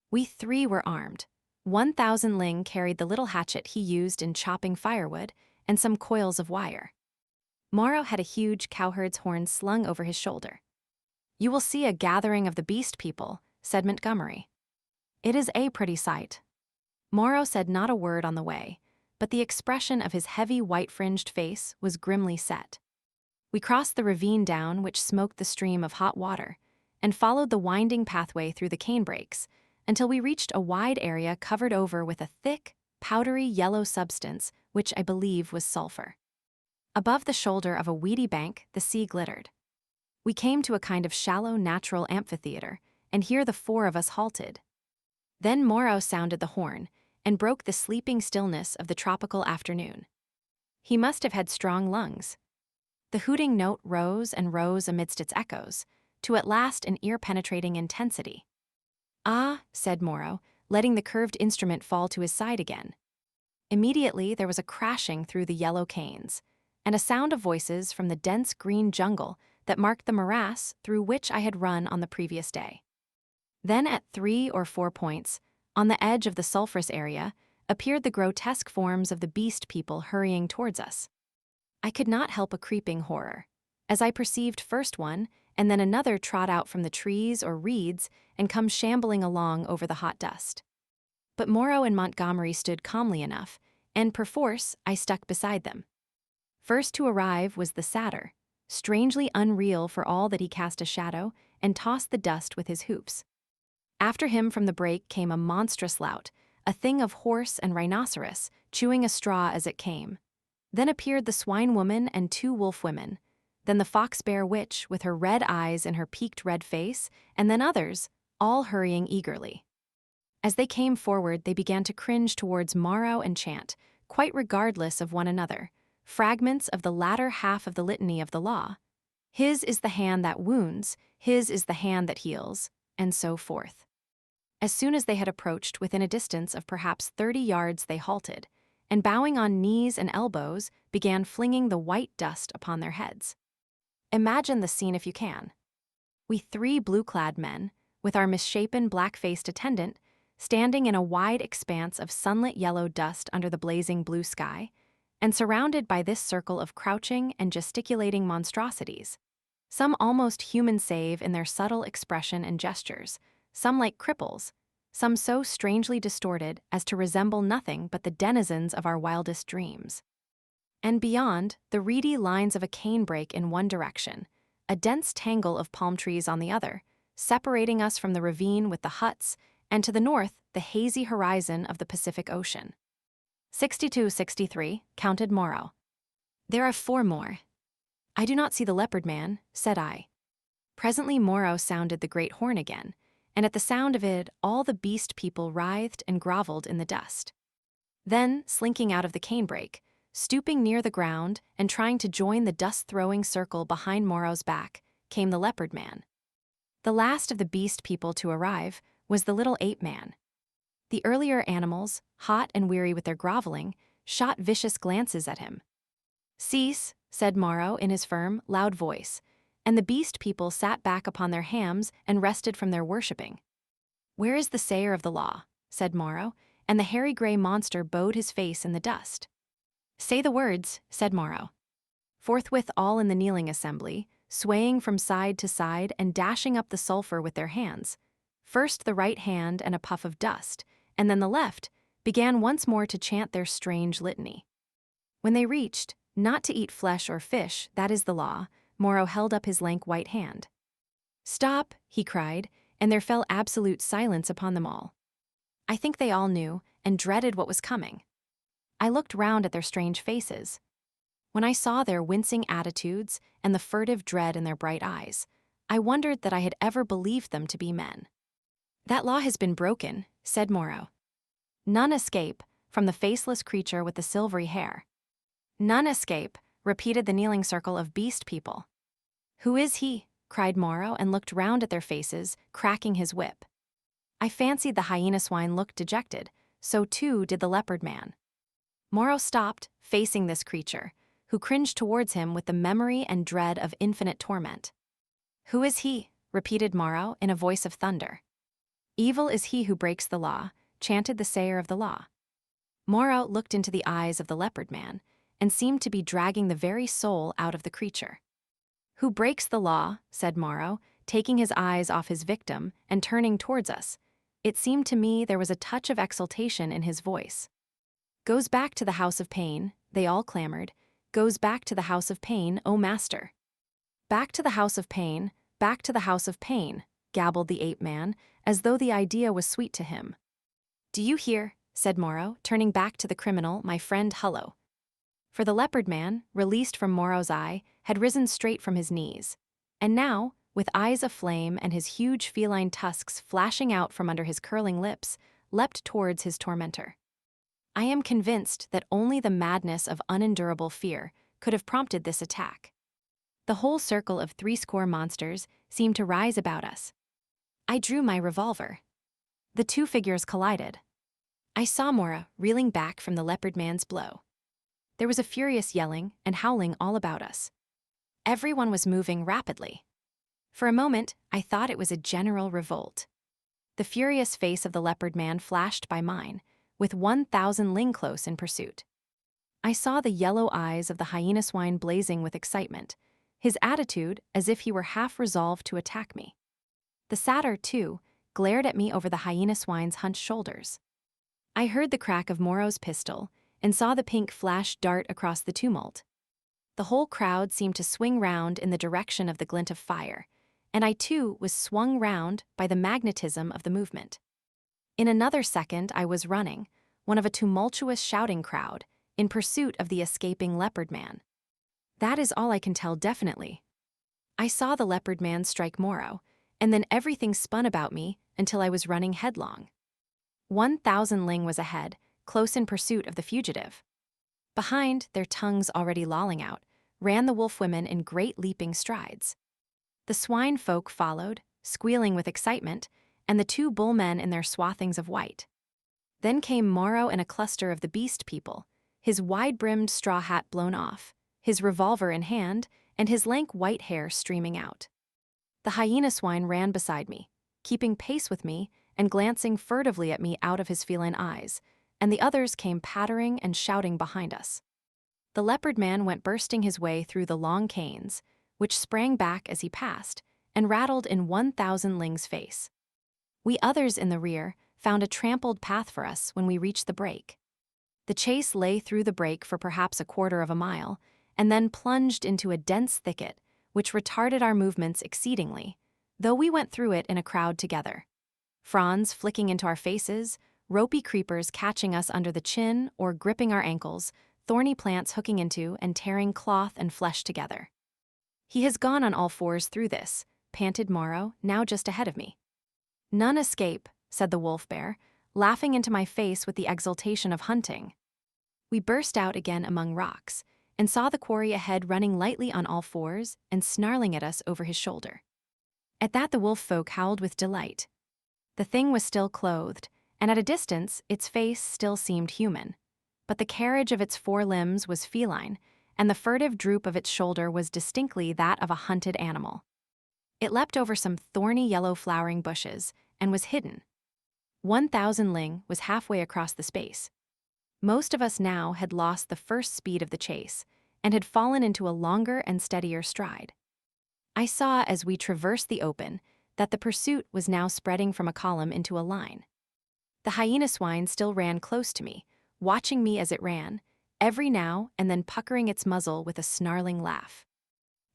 We 3 were armed. 1,000 Ling carried the little hatchet he used in chopping firewood and some coils of wire. Moreau had a huge cowherd's horn slung over his shoulder. "You will see a gathering of the beast people," said Montgomery. "It is a pretty sight." Moreau said not a word on the way, but the expression of his heavy white-fringed face was grimly set. We crossed the ravine down which smoked the stream of hot water, and followed the winding pathway through the canebrakes until we reached a wide area covered over with a thick, powdery yellow substance which I believe was sulfur. Above the shoulder of a weedy bank, the sea glittered. We came to a kind of shallow natural amphitheater, and here the four of us halted. Then Moreau sounded the horn and broke the sleeping stillness of the tropical afternoon. He must have had strong lungs. The hooting note rose and rose amidst its echoes, to at last an ear-penetrating intensity. "Ah," said Moreau, letting the curved instrument fall to his side again. Immediately there was a crashing through the yellow canes, and a sound of voices from the dense green jungle that marked the morass through which I had run on the previous day. Then at 3 or 4 points, on the edge of the sulphurous area, appeared the grotesque forms of the beast people hurrying towards us. I could not help a creeping horror, as I perceived first one and then another trot out from the trees or reeds and come shambling along over the hot dust. But Moreau and Montgomery stood calmly enough, and perforce I stuck beside them. First to arrive was the satyr, strangely unreal for all that he cast a shadow and tossed the dust with his hoofs. After him from the brake came a monstrous lout, a thing of horse and rhinoceros, chewing a straw as it came. Then appeared the swine woman and 2 wolf women, then the fox bear witch with her red eyes and her peaked red face, and then others, all hurrying eagerly. As they came forward, they began to cringe towards Moreau and chant, quite regardless of one another, fragments of the latter half of the litany of the law. "His is the hand that wounds, his is the hand that heals," and so forth. As soon as they had approached within a distance of perhaps 30 yards, they halted, and bowing on knees and elbows, began flinging the white dust upon their heads. Imagine the scene if you can. We 3 blue-clad men, with our misshapen black-faced attendant, standing in a wide expanse of sunlit yellow dust under the blazing blue sky, and surrounded by this circle of crouching and gesticulating monstrosities, some almost human save in their subtle expression and gestures, some like cripples, some so strangely distorted as to resemble nothing but the denizens of our wildest dreams. And beyond, the reedy lines of a canebrake in one direction, a dense tangle of palm trees on the other, separating us from the ravine with the huts, and to the north, the hazy horizon of the Pacific Ocean. 62-63, counted Moreau. "There are 4 more. I do not see the leopard man," said I. Presently Moreau sounded the great horn again, and at the sound of it, all the beast people writhed and groveled in the dust. Then, slinking out of the canebrake, stooping near the ground and trying to join the dust-throwing circle behind Moreau's back, came the leopard man. The last of the beast people to arrive was the little ape man. The earlier animals, hot and weary with their groveling, shot vicious glances at him. "Cease," said Moreau in his firm, loud voice, and the beast people sat back upon their hams and rested from their worshipping. "Where is the sayer of the law?" said Moreau, and the hairy gray monster bowed his face in the dust. "Say the words," said Moreau. Forthwith all in the kneeling assembly, swaying from side to side and dashing up the sulphur with their hands, first the right hand and a puff of dust, and then the left, began once more to chant their strange litany. When they reached, "Not to eat flesh or fish, that is the law," Moreau held up his lank white hand. "Stop," he cried, and there fell absolute silence upon them all. I think they all knew and dreaded what was coming. I looked round at their strange faces. When I saw their wincing attitudes and the furtive dread in their bright eyes, I wondered that I had ever believed them to be men. "That law has been broken," said Moreau. "None escape," from the faceless creature with the silvery hair. "None escape," repeated the kneeling circle of beast people. "Who is he?" cried Moreau and looked round at their faces, cracking his whip. I fancied the hyena swine looked dejected, so too did the leopard man. Moreau stopped, facing this creature, who cringed towards him with the memory and dread of infinite torment. "Who is he?" repeated Moreau in a voice of thunder. "Evil is he who breaks the law," chanted the sayer of the law. Moreau looked into the eyes of the leopard man, and seemed to be dragging the very soul out of the creature. "Who breaks the law?" said Moreau, taking his eyes off his victim and turning towards us. It seemed to me there was a touch of exultation in his voice. "Goes back to the house of pain," they all clamored. "Goes back to the house of pain, O master." "Back to the house of pain, back to the house of pain," gabbled the ape-man, as though the idea was sweet to him. "Do you hear?" said Moreau, turning back to the criminal, my friend Hullo. For the leopard man, released from Moreau's eye, had risen straight from his knees, and now, with eyes aflame and his huge feline tusks flashing out from under his curling lips, leapt towards his tormentor. I am convinced that only the madness of unendurable fear could have prompted this attack. The whole circle of 80 monsters seemed to rise about us. I drew my revolver. The two figures collided. I saw Moreau reeling back from the leopard man's blow. There was a furious yelling and howling all about us. Everyone was moving rapidly. For a moment, I thought it was a general revolt. The furious face of the leopard man flashed by mine, with 1,000 ling close in pursuit. I saw the yellow eyes of the hyena swine blazing with excitement, his attitude as if he were half resolved to attack me. The satyr, too, glared at me over the hyena swine's hunched shoulders. I heard the crack of Moreau's pistol and saw the pink flash dart across the tumult. The whole crowd seemed to swing round in the direction of the glint of fire, and I too was swung round by the magnetism of the movement. In another second I was running, one of a tumultuous shouting crowd, in pursuit of the escaping leopard man. That is all I can tell definitely. I saw the leopard man strike Moreau, and then everything spun about me until I was running headlong. 1,000 ling was ahead, close in pursuit of the fugitive. Behind, their tongues already lolling out, ran the wolf women in great leaping strides. The swine folk followed, squealing with excitement, and the two bull men in their swathings of white. Then came Moreau and a cluster of the beast people, his wide-brimmed straw hat blown off, his revolver in hand, and his lank white hair streaming out. The hyena swine ran beside me, keeping pace with me and glancing furtively at me out of his feline eyes, and the others came pattering and shouting behind us. The leopard man went bursting his way through the long canes, which sprang back as he passed, and rattled in 1,000 ling's face. We others in the rear found a trampled path for us when we reached the break. The chase lay through the break for perhaps a quarter of a mile, and then plunged into a dense thicket, which retarded our movements exceedingly, though we went through it in a crowd together. Fronds flicking into our faces, ropey creepers catching us under the chin or gripping our ankles, thorny plants hooking into and tearing cloth and flesh together. "He has gone on all fours through this," panted Moreau, now just ahead of me. "None escape," said the wolf bear, laughing into my face with the exultation of hunting. We burst out again among rocks, and saw the quarry ahead running lightly on all fours and snarling at us over his shoulder. At that the wolf folk howled with delight. The thing was still clothed, and at a distance its face still seemed human, but the carriage of its 4 limbs was feline, and the furtive droop of its shoulder was distinctly that of a hunted animal. It leapt over some thorny yellow flowering bushes, and was hidden. 1,000 ling was halfway across the space. Most of us now had lost the first speed of the chase, and had fallen into a longer and steadier stride. I saw as we traversed the open that the pursuit was now spreading from a column into a line. The hyena swine still ran close to me, watching me as it ran, every now and then puckering its muzzle with a snarling laugh.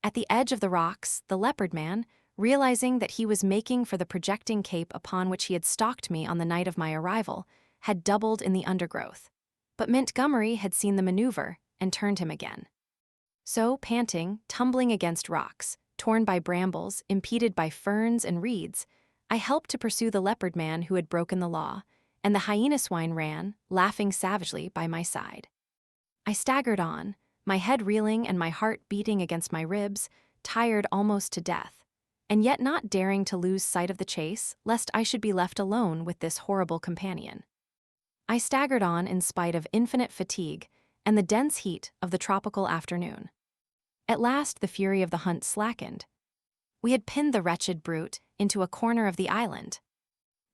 At the edge of the rocks, the leopard man, realizing that he was making for the projecting cape upon which he had stalked me on the night of my arrival, had doubled in the undergrowth. But Montgomery had seen the maneuver and turned him again. So, panting, tumbling against rocks, torn by brambles, impeded by ferns and reeds, I helped to pursue the leopard man who had broken the law, and the hyena swine ran, laughing savagely, by my side. I staggered on, my head reeling and my heart beating against my ribs, tired almost to death, and yet not daring to lose sight of the chase lest I should be left alone with this horrible companion. I staggered on in spite of infinite fatigue and the dense heat of the tropical afternoon. At last the fury of the hunt slackened. We had pinned the wretched brute into a corner of the island.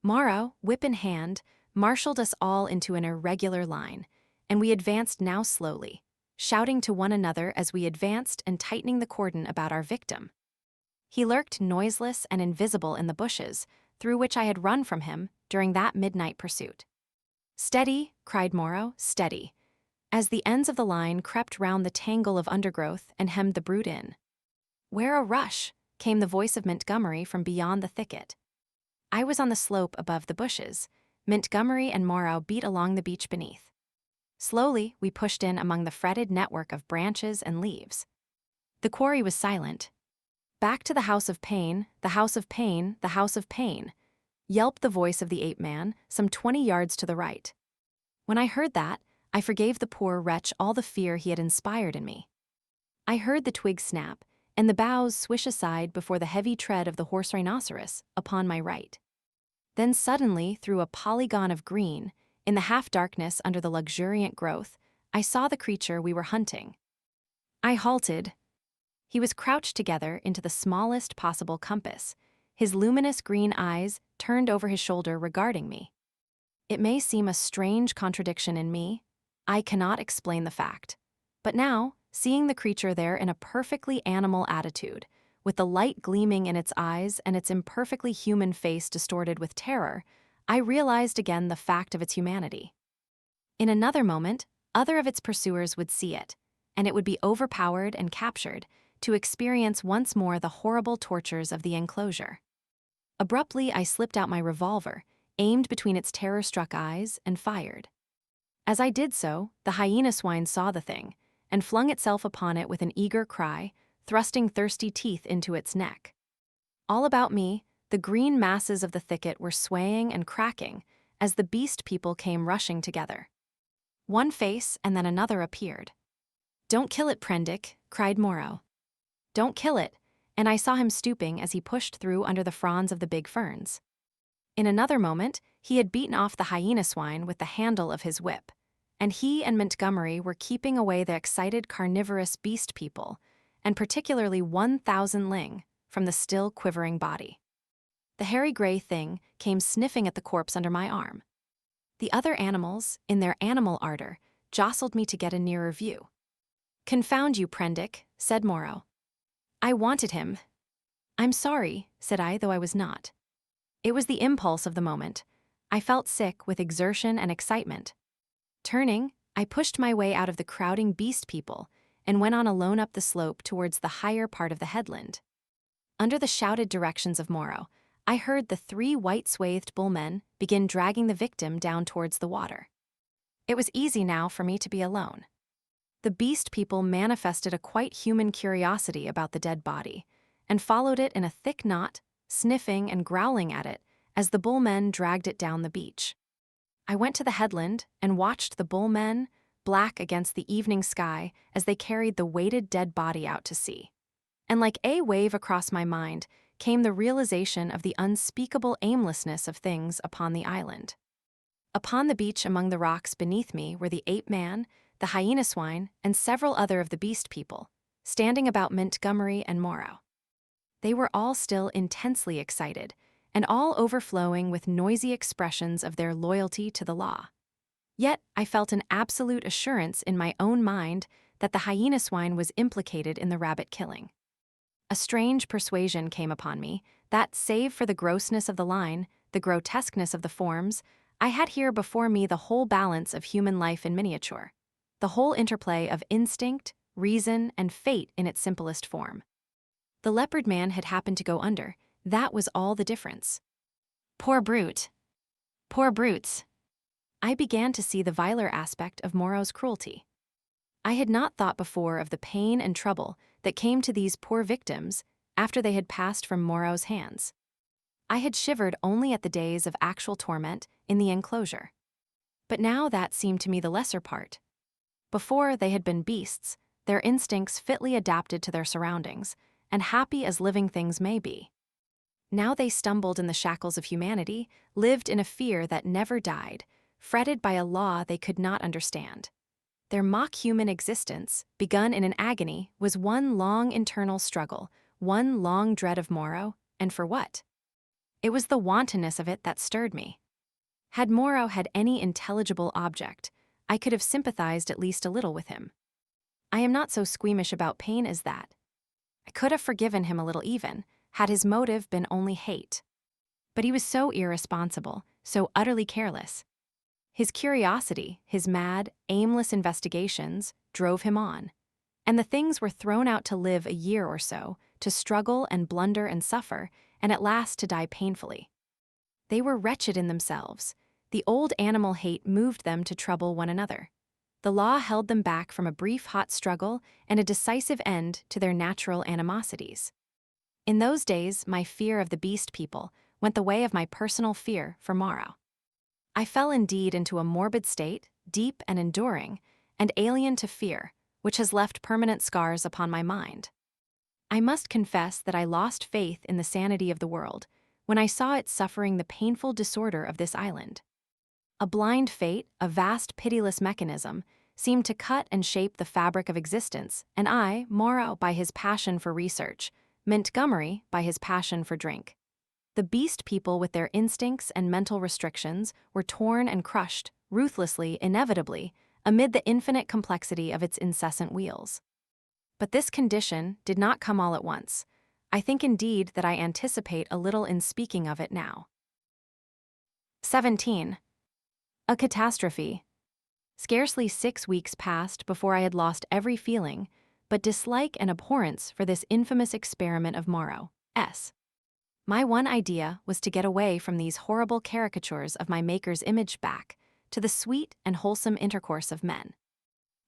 Moreau, whip in hand, marshaled us all into an irregular line, and we advanced now slowly, shouting to one another as we advanced and tightening the cordon about our victim. He lurked noiseless and invisible in the bushes, through which I had run from him during that midnight pursuit. "Steady," cried Moreau, "steady," as the ends of the line crept round the tangle of undergrowth and hemmed the brute in. "Where a rush!" came the voice of Montgomery from beyond the thicket. I was on the slope above the bushes. Montgomery and Moreau beat along the beach beneath. Slowly, we pushed in among the fretted network of branches and leaves. The quarry was silent. "Back to the house of pain, the house of pain, the house of pain," yelped the voice of the ape-man, some 20 yards to the right. When I heard that, I forgave the poor wretch all the fear he had inspired in me. I heard the twigs snap, and the boughs swish aside before the heavy tread of the horse rhinoceros upon my right. Then suddenly, through a polygon of green, in the half-darkness under the luxuriant growth, I saw the creature we were hunting. I halted. He was crouched together into the smallest possible compass, his luminous green eyes turned over his shoulder regarding me. It may seem a strange contradiction in me. I cannot explain the fact. But now, seeing the creature there in a perfectly animal attitude, with the light gleaming in its eyes and its imperfectly human face distorted with terror, I realized again the fact of its humanity. In another moment, other of its pursuers would see it, and it would be overpowered and captured to experience once more the horrible tortures of the enclosure. Abruptly, I slipped out my revolver, aimed between its terror-struck eyes, and fired. As I did so, the hyena swine saw the thing, and flung itself upon it with an eager cry, thrusting thirsty teeth into its neck. All about me, the green masses of the thicket were swaying and cracking as the beast people came rushing together. One face and then another appeared. "Don't kill it, Prendick," cried Moreau. "Don't kill it," and I saw him stooping as he pushed through under the fronds of the big ferns. In another moment, he had beaten off the hyena swine with the handle of his whip, and he and Montgomery were keeping away the excited carnivorous beast people, and particularly 1,000 ling, from the still quivering body. The hairy gray thing came sniffing at the corpse under my arm. The other animals, in their animal ardor, jostled me to get a nearer view. "Confound you, Prendick," said Moreau. "I wanted him." "I'm sorry," said I, though I was not. It was the impulse of the moment. I felt sick with exertion and excitement. Turning, I pushed my way out of the crowding beast people and went on alone up the slope towards the higher part of the headland. Under the shouted directions of Moreau, I heard the 3 white-swathed bullmen begin dragging the victim down towards the water. It was easy now for me to be alone. The beast people manifested a quite human curiosity about the dead body, and followed it in a thick knot, sniffing and growling at it as the bullmen dragged it down the beach. I went to the headland and watched the bullmen, black against the evening sky, as they carried the weighted dead body out to sea. And like a wave across my mind came the realization of the unspeakable aimlessness of things upon the island. Upon the beach among the rocks beneath me were the ape-man, the hyena swine, and several other of the beast people, standing about Montgomery and Moreau. They were all still intensely excited, and all overflowing with noisy expressions of their loyalty to the law. Yet I felt an absolute assurance in my own mind that the hyena swine was implicated in the rabbit killing. A strange persuasion came upon me that, save for the grossness of the line, the grotesqueness of the forms, I had here before me the whole balance of human life in miniature, the whole interplay of instinct, reason, and fate in its simplest form. The leopard man had happened to go under. That was all the difference. Poor brute. Poor brutes. I began to see the viler aspect of Moreau's cruelty. I had not thought before of the pain and trouble that came to these poor victims after they had passed from Moreau's hands. I had shivered only at the days of actual torment in the enclosure. But now that seemed to me the lesser part. Before they had been beasts, their instincts fitly adapted to their surroundings, and happy as living things may be. Now they stumbled in the shackles of humanity, lived in a fear that never died, fretted by a law they could not understand. Their mock-human existence, begun in an agony, was one long internal struggle, one long dread of Moreau, and for what? It was the wantonness of it that stirred me. Had Moreau had any intelligible object, I could have sympathized at least a little with him. I am not so squeamish about pain as that. I could have forgiven him a little even, had his motive been only hate. But he was so irresponsible, so utterly careless. His curiosity, his mad, aimless investigations, drove him on. And the things were thrown out to live a year or so, to struggle and blunder and suffer, and at last to die painfully. They were wretched in themselves. The old animal hate moved them to trouble one another. The law held them back from a brief hot struggle and a decisive end to their natural animosities. In those days, my fear of the beast people went the way of my personal fear for Moreau. I fell indeed into a morbid state, deep and enduring, and alien to fear, which has left permanent scars upon my mind. I must confess that I lost faith in the sanity of the world when I saw it suffering the painful disorder of this island. A blind fate, a vast pitiless mechanism, seemed to cut and shape the fabric of existence, and I, Moreau by his passion for research, Montgomery by his passion for drink. The beast people with their instincts and mental restrictions were torn and crushed, ruthlessly, inevitably, amid the infinite complexity of its incessant wheels. But this condition did not come all at once. I think indeed that I anticipate a little in speaking of it now. 17. A catastrophe. Scarcely 6 weeks passed before I had lost every feeling, but dislike and abhorrence for this infamous experiment of Moreau's. My one idea was to get away from these horrible caricatures of my Maker's image back to the sweet and wholesome intercourse of men.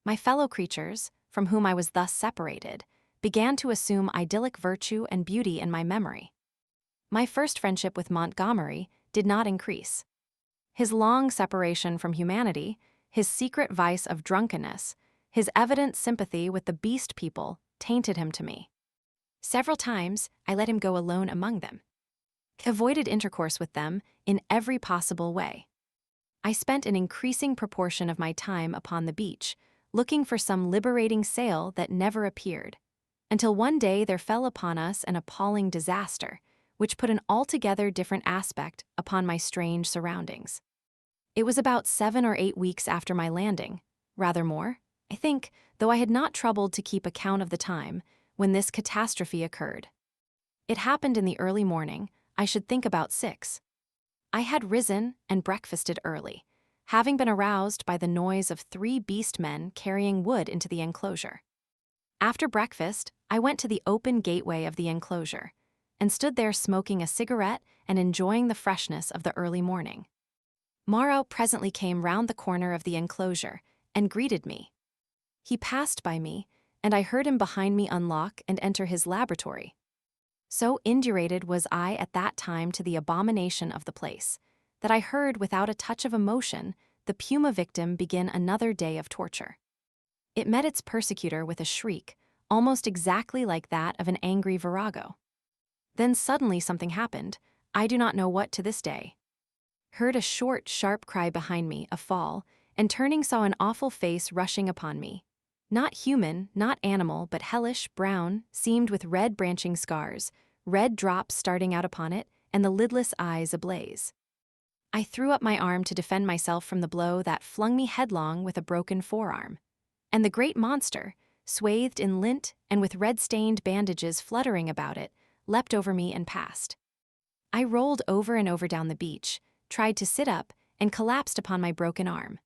My fellow creatures, from whom I was thus separated, began to assume idyllic virtue and beauty in my memory. My first friendship with Montgomery did not increase. His long separation from humanity, his secret vice of drunkenness, his evident sympathy with the beast people tainted him to me. Several times I let him go alone among them. Avoided intercourse with them in every possible way. I spent an increasing proportion of my time upon the beach, looking for some liberating sail that never appeared, until one day there fell upon us an appalling disaster, which put an altogether different aspect upon my strange surroundings. It was about 7 or 8 weeks after my landing, rather more, I think, though I had not troubled to keep account of the time, when this catastrophe occurred. It happened in the early morning, I should think about 6. I had risen and breakfasted early, having been aroused by the noise of 3 beast men carrying wood into the enclosure. After breakfast, I went to the open gateway of the enclosure, and stood there smoking a cigarette and enjoying the freshness of the early morning. Moreau presently came round the corner of the enclosure and greeted me. He passed by me, and I heard him behind me unlock and enter his laboratory. So indurated was I at that time to the abomination of the place, that I heard without a touch of emotion the puma victim begin another day of torture. It met its persecutor with a shriek, almost exactly like that of an angry virago. Then suddenly something happened, I do not know what to this day. Heard a short, sharp cry behind me, a fall, and turning saw an awful face rushing upon me. Not human, not animal, but hellish, brown, seamed with red branching scars, red drops starting out upon it, and the lidless eyes ablaze. I threw up my arm to defend myself from the blow that flung me headlong with a broken forearm. And the great monster, swathed in lint and with red-stained bandages fluttering about it, leapt over me and passed. I rolled over and over down the beach, tried to sit up, and collapsed upon my broken arm.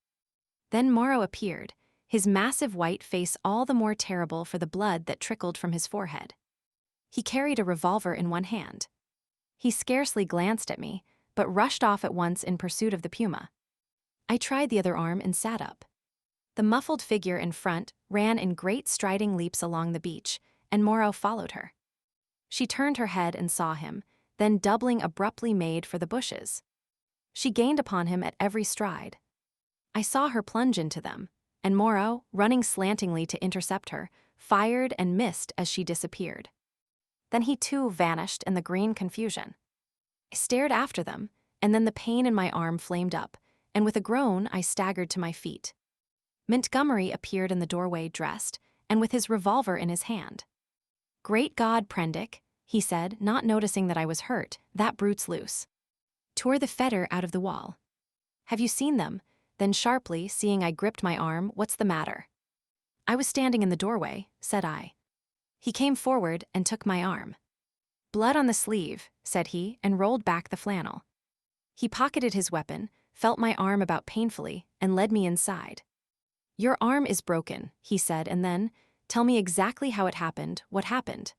Then Moreau appeared, his massive white face all the more terrible for the blood that trickled from his forehead. He carried a revolver in one hand. He scarcely glanced at me, but rushed off at once in pursuit of the puma. I tried the other arm and sat up. The muffled figure in front ran in great striding leaps along the beach, and Moreau followed her. She turned her head and saw him, then doubling abruptly made for the bushes. She gained upon him at every stride. I saw her plunge into them, and Moreau, running slantingly to intercept her, fired and missed as she disappeared. Then he too vanished in the green confusion. I stared after them, and then the pain in my arm flamed up, and with a groan I staggered to my feet. Montgomery appeared in the doorway dressed, and with his revolver in his hand. "Great God, Prendick," he said, not noticing that I was hurt, "that brute's loose." Tore the fetter out of the wall. "Have you seen them?" Then sharply, seeing I gripped my arm, "What's the matter?" I was standing in the doorway, said I. He came forward and took my arm. Blood on the sleeve, said he, and rolled back the flannel. He pocketed his weapon, felt my arm about painfully, and led me inside. Your arm is broken, he said, and then, tell me exactly how it happened, what happened.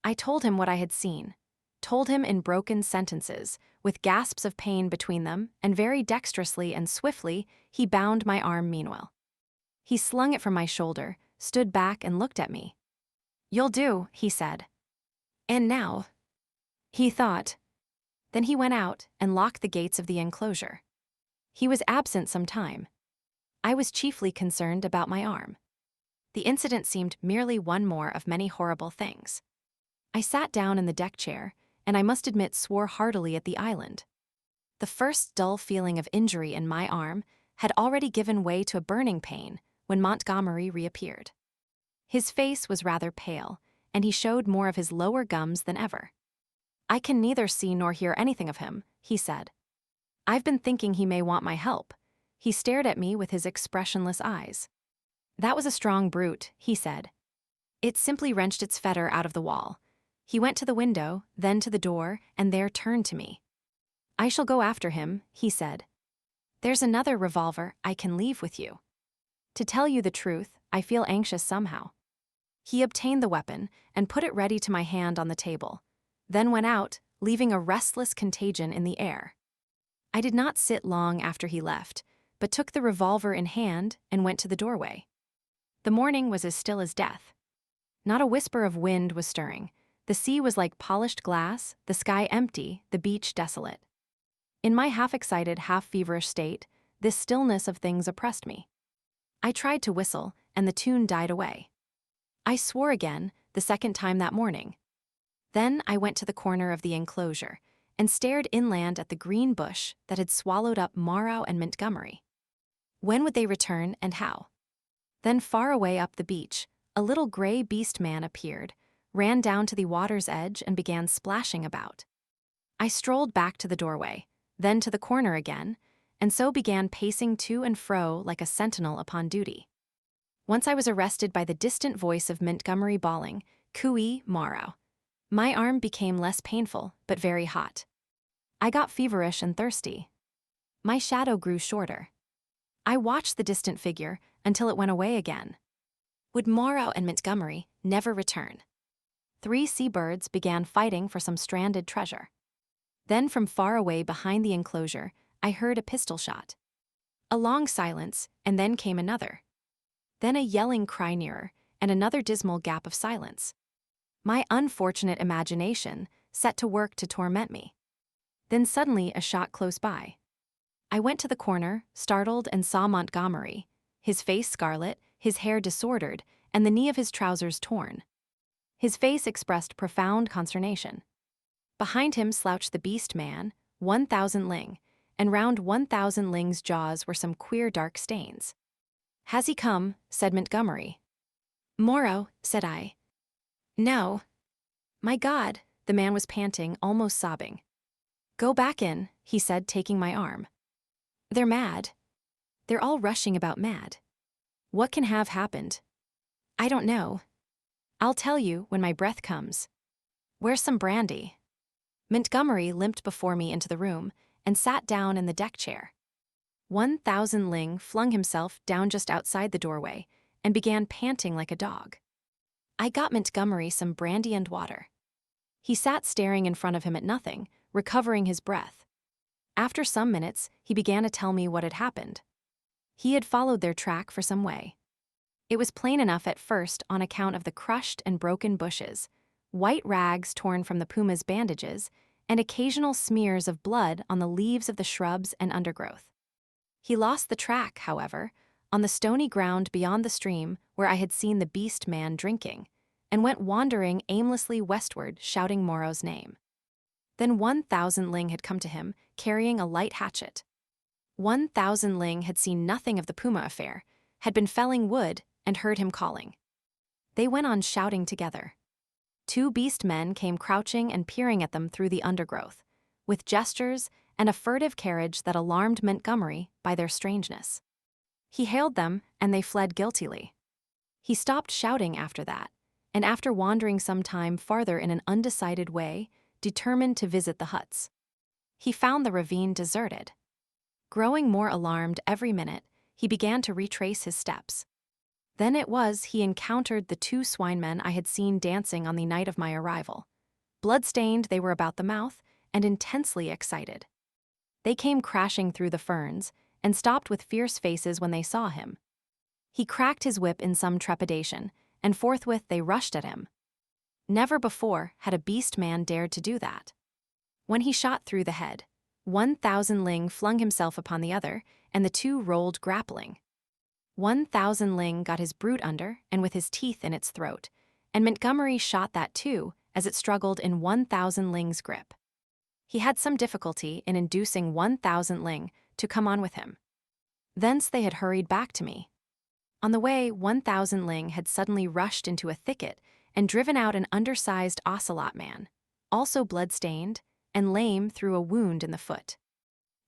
I told him what I had seen, told him in broken sentences, with gasps of pain between them, and very dexterously and swiftly, he bound my arm meanwhile. He slung it from my shoulder, stood back and looked at me. You'll do, he said. And now? He thought. Then he went out and locked the gates of the enclosure. He was absent some time. I was chiefly concerned about my arm. The incident seemed merely one more of many horrible things. I sat down in the deck chair, and I must admit swore heartily at the island. The first dull feeling of injury in my arm had already given way to a burning pain when Montgomery reappeared. His face was rather pale, and he showed more of his lower gums than ever. I can neither see nor hear anything of him, he said. I've been thinking he may want my help. He stared at me with his expressionless eyes. That was a strong brute, he said. It simply wrenched its fetter out of the wall. He went to the window, then to the door, and there turned to me. I shall go after him, he said. There's another revolver I can leave with you. To tell you the truth, I feel anxious somehow. He obtained the weapon and put it ready to my hand on the table, then went out, leaving a restless contagion in the air. I did not sit long after he left, but took the revolver in hand and went to the doorway. The morning was as still as death. Not a whisper of wind was stirring. The sea was like polished glass, the sky empty, the beach desolate. In my half-excited, half-feverish state, this stillness of things oppressed me. I tried to whistle, and the tune died away. I swore again, the second time that morning. Then I went to the corner of the enclosure and stared inland at the green bush that had swallowed up Moreau and Montgomery. When would they return and how? Then far away up the beach, a little gray beast man appeared, ran down to the water's edge and began splashing about. I strolled back to the doorway, then to the corner again, and so began pacing to and fro like a sentinel upon duty. Once I was arrested by the distant voice of Montgomery bawling, "Cooey, Moreau." My arm became less painful, but very hot. I got feverish and thirsty. My shadow grew shorter. I watched the distant figure until it went away again. Would Moreau and Montgomery never return? 3 seabirds began fighting for some stranded treasure. Then from far away behind the enclosure, I heard a pistol shot. A long silence, and then came another. Then a yelling cry nearer, and another dismal gap of silence. My unfortunate imagination set to work to torment me. Then suddenly a shot close by. I went to the corner, startled, and saw Montgomery, his face scarlet, his hair disordered, and the knee of his trousers torn. His face expressed profound consternation. Behind him slouched the beast man, 1,000 Ling, and round 1,000 Ling's jaws were some queer dark stains. Has he come? Said Montgomery. Moreau, said I. No. My God, the man was panting, almost sobbing. Go back in, he said, taking my arm. They're mad. They're all rushing about mad. What can have happened? I don't know. I'll tell you when my breath comes. Where's some brandy? Montgomery limped before me into the room and sat down in the deck chair. 1,000 Ling flung himself down just outside the doorway and began panting like a dog. I got Montgomery some brandy and water. He sat staring in front of him at nothing, recovering his breath. After some minutes, he began to tell me what had happened. He had followed their track for some way. It was plain enough at first on account of the crushed and broken bushes, white rags torn from the puma's bandages, and occasional smears of blood on the leaves of the shrubs and undergrowth. He lost the track, however, on the stony ground beyond the stream where I had seen the beast man drinking, and went wandering aimlessly westward, shouting Moreau's name. Then 1,000 Ling had come to him, carrying a light hatchet. 1,000 Ling had seen nothing of the puma affair, had been felling wood, and heard him calling. They went on shouting together. 2 beast men came crouching and peering at them through the undergrowth, with gestures and a furtive carriage that alarmed Montgomery by their strangeness. He hailed them, and they fled guiltily. He stopped shouting after that, and after wandering some time farther in an undecided way, determined to visit the huts. He found the ravine deserted. Growing more alarmed every minute, he began to retrace his steps. Then it was he encountered the 2 swinemen I had seen dancing on the night of my arrival. Blood-stained, they were about the mouth, and intensely excited. They came crashing through the ferns, and stopped with fierce faces when they saw him. He cracked his whip in some trepidation, and forthwith they rushed at him. Never before had a beast man dared to do that. When he shot through the head, 1,000 Ling flung himself upon the other, and the 2 rolled grappling. 1,000 Ling got his brute under and with his teeth in its throat, and Montgomery shot that too as it struggled in 1,000 Ling's grip. He had some difficulty in inducing 1,000 Ling to come on with him. Thence they had hurried back to me. On the way, 1,000 Ling had suddenly rushed into a thicket and driven out an undersized ocelot man, also blood-stained and lame through a wound in the foot.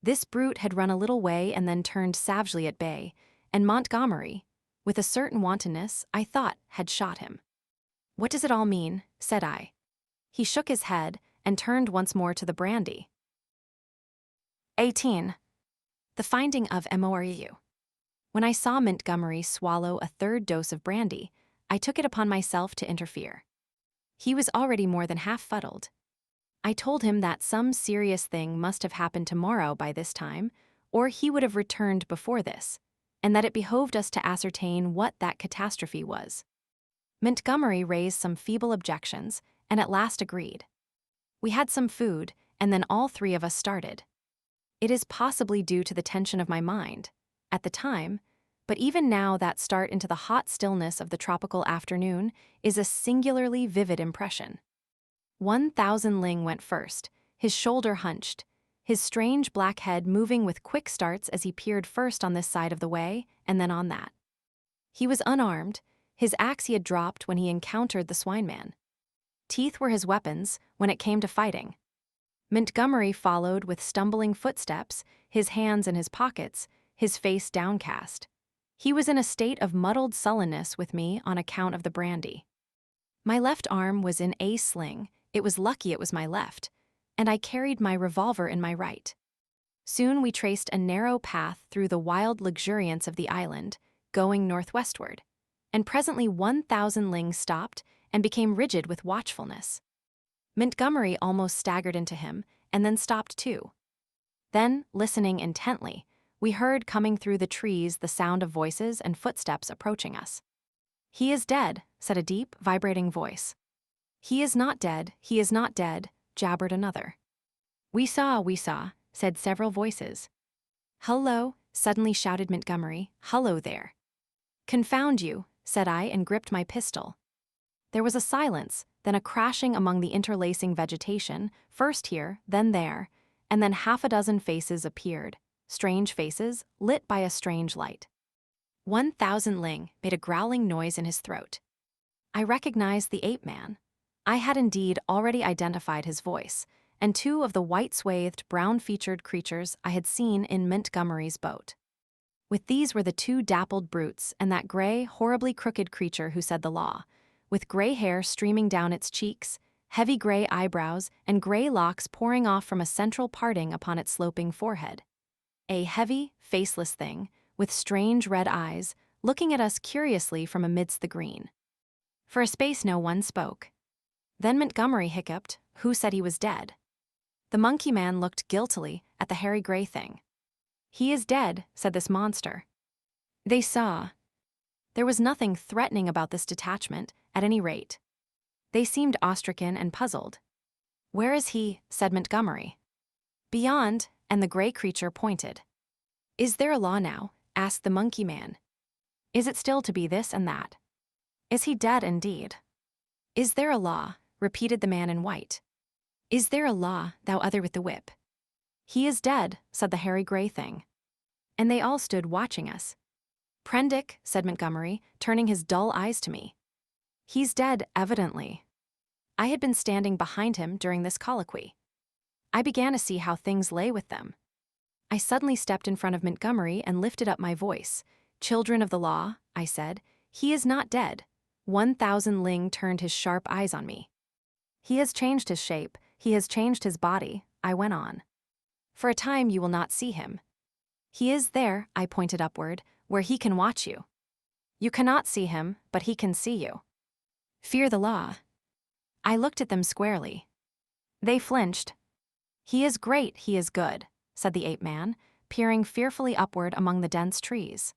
This brute had run a little way and then turned savagely at bay, and Montgomery, with a certain wantonness, I thought, had shot him. "What does it all mean?" said I. He shook his head and turned once more to the brandy. 18. The finding of Moreau. When I saw Montgomery swallow a 3rd dose of brandy, I took it upon myself to interfere. He was already more than half fuddled. I told him that some serious thing must have happened to Moreau by this time, or he would have returned before this, and that it behoved us to ascertain what that catastrophe was. Montgomery raised some feeble objections, and at last agreed. We had some food, and then all 3 of us started. It is possibly due to the tension of my mind, at the time, but even now that start into the hot stillness of the tropical afternoon is a singularly vivid impression. 1,000 Ling went first, his shoulder hunched, his strange black head moving with quick starts as he peered first on this side of the way and then on that. He was unarmed, his axe he had dropped when he encountered the swineman. Teeth were his weapons when it came to fighting. Montgomery followed with stumbling footsteps, his hands in his pockets, his face downcast. He was in a state of muddled sullenness with me on account of the brandy. My left arm was in a sling, it was lucky it was my left, and I carried my revolver in my right. Soon we traced a narrow path through the wild luxuriance of the island, going northwestward, and presently 1,000 Ling stopped and became rigid with watchfulness. Montgomery almost staggered into him, and then stopped too. Then, listening intently, we heard coming through the trees the sound of voices and footsteps approaching us. "He is dead," said a deep, vibrating voice. "He is not dead, he is not dead," jabbered another. We saw," said several voices. "Hullo," suddenly shouted Montgomery, "hullo there." "Confound you," said I and gripped my pistol. There was a silence, then a crashing among the interlacing vegetation, first here, then there, and then 6 faces appeared, strange faces, lit by a strange light. 1,000 Ling made a growling noise in his throat. I recognized the ape-man. I had indeed already identified his voice, and 2 of the white-swathed, brown-featured creatures I had seen in Montgomery's boat. With these were the 2 dappled brutes and that gray, horribly crooked creature who said the law, with gray hair streaming down its cheeks, heavy gray eyebrows, and gray locks pouring off from a central parting upon its sloping forehead. A heavy, faceless thing, with strange red eyes, looking at us curiously from amidst the green. For a space no one spoke. Then Montgomery hiccuped, "Who said he was dead?" The monkey man looked guiltily at the hairy gray thing. "He is dead," said this monster. They saw. There was nothing threatening about this detachment, at any rate. They seemed awe-stricken and puzzled. "Where is he?" said Montgomery. "Beyond," and the gray creature pointed. "Is there a law now?" asked the monkey man. "Is it still to be this and that? Is he dead indeed?" "Is there a law?" repeated the man in white. "Is there a law, thou other with the whip?" "He is dead," said the hairy gray thing. And they all stood watching us. "Prendick," said Montgomery, turning his dull eyes to me. "He's dead, evidently." I had been standing behind him during this colloquy. I began to see how things lay with them. I suddenly stepped in front of Montgomery and lifted up my voice. "Children of the law," I said, He is not dead. 1,000 Ling turned his sharp eyes on me. He has changed his shape, he has changed his body, I went on. For a time you will not see him. He is there, I pointed upward, where he can watch you. You cannot see him, but he can see you. Fear the law. I looked at them squarely. They flinched. He is great, he is good, said the ape man, peering fearfully upward among the dense trees.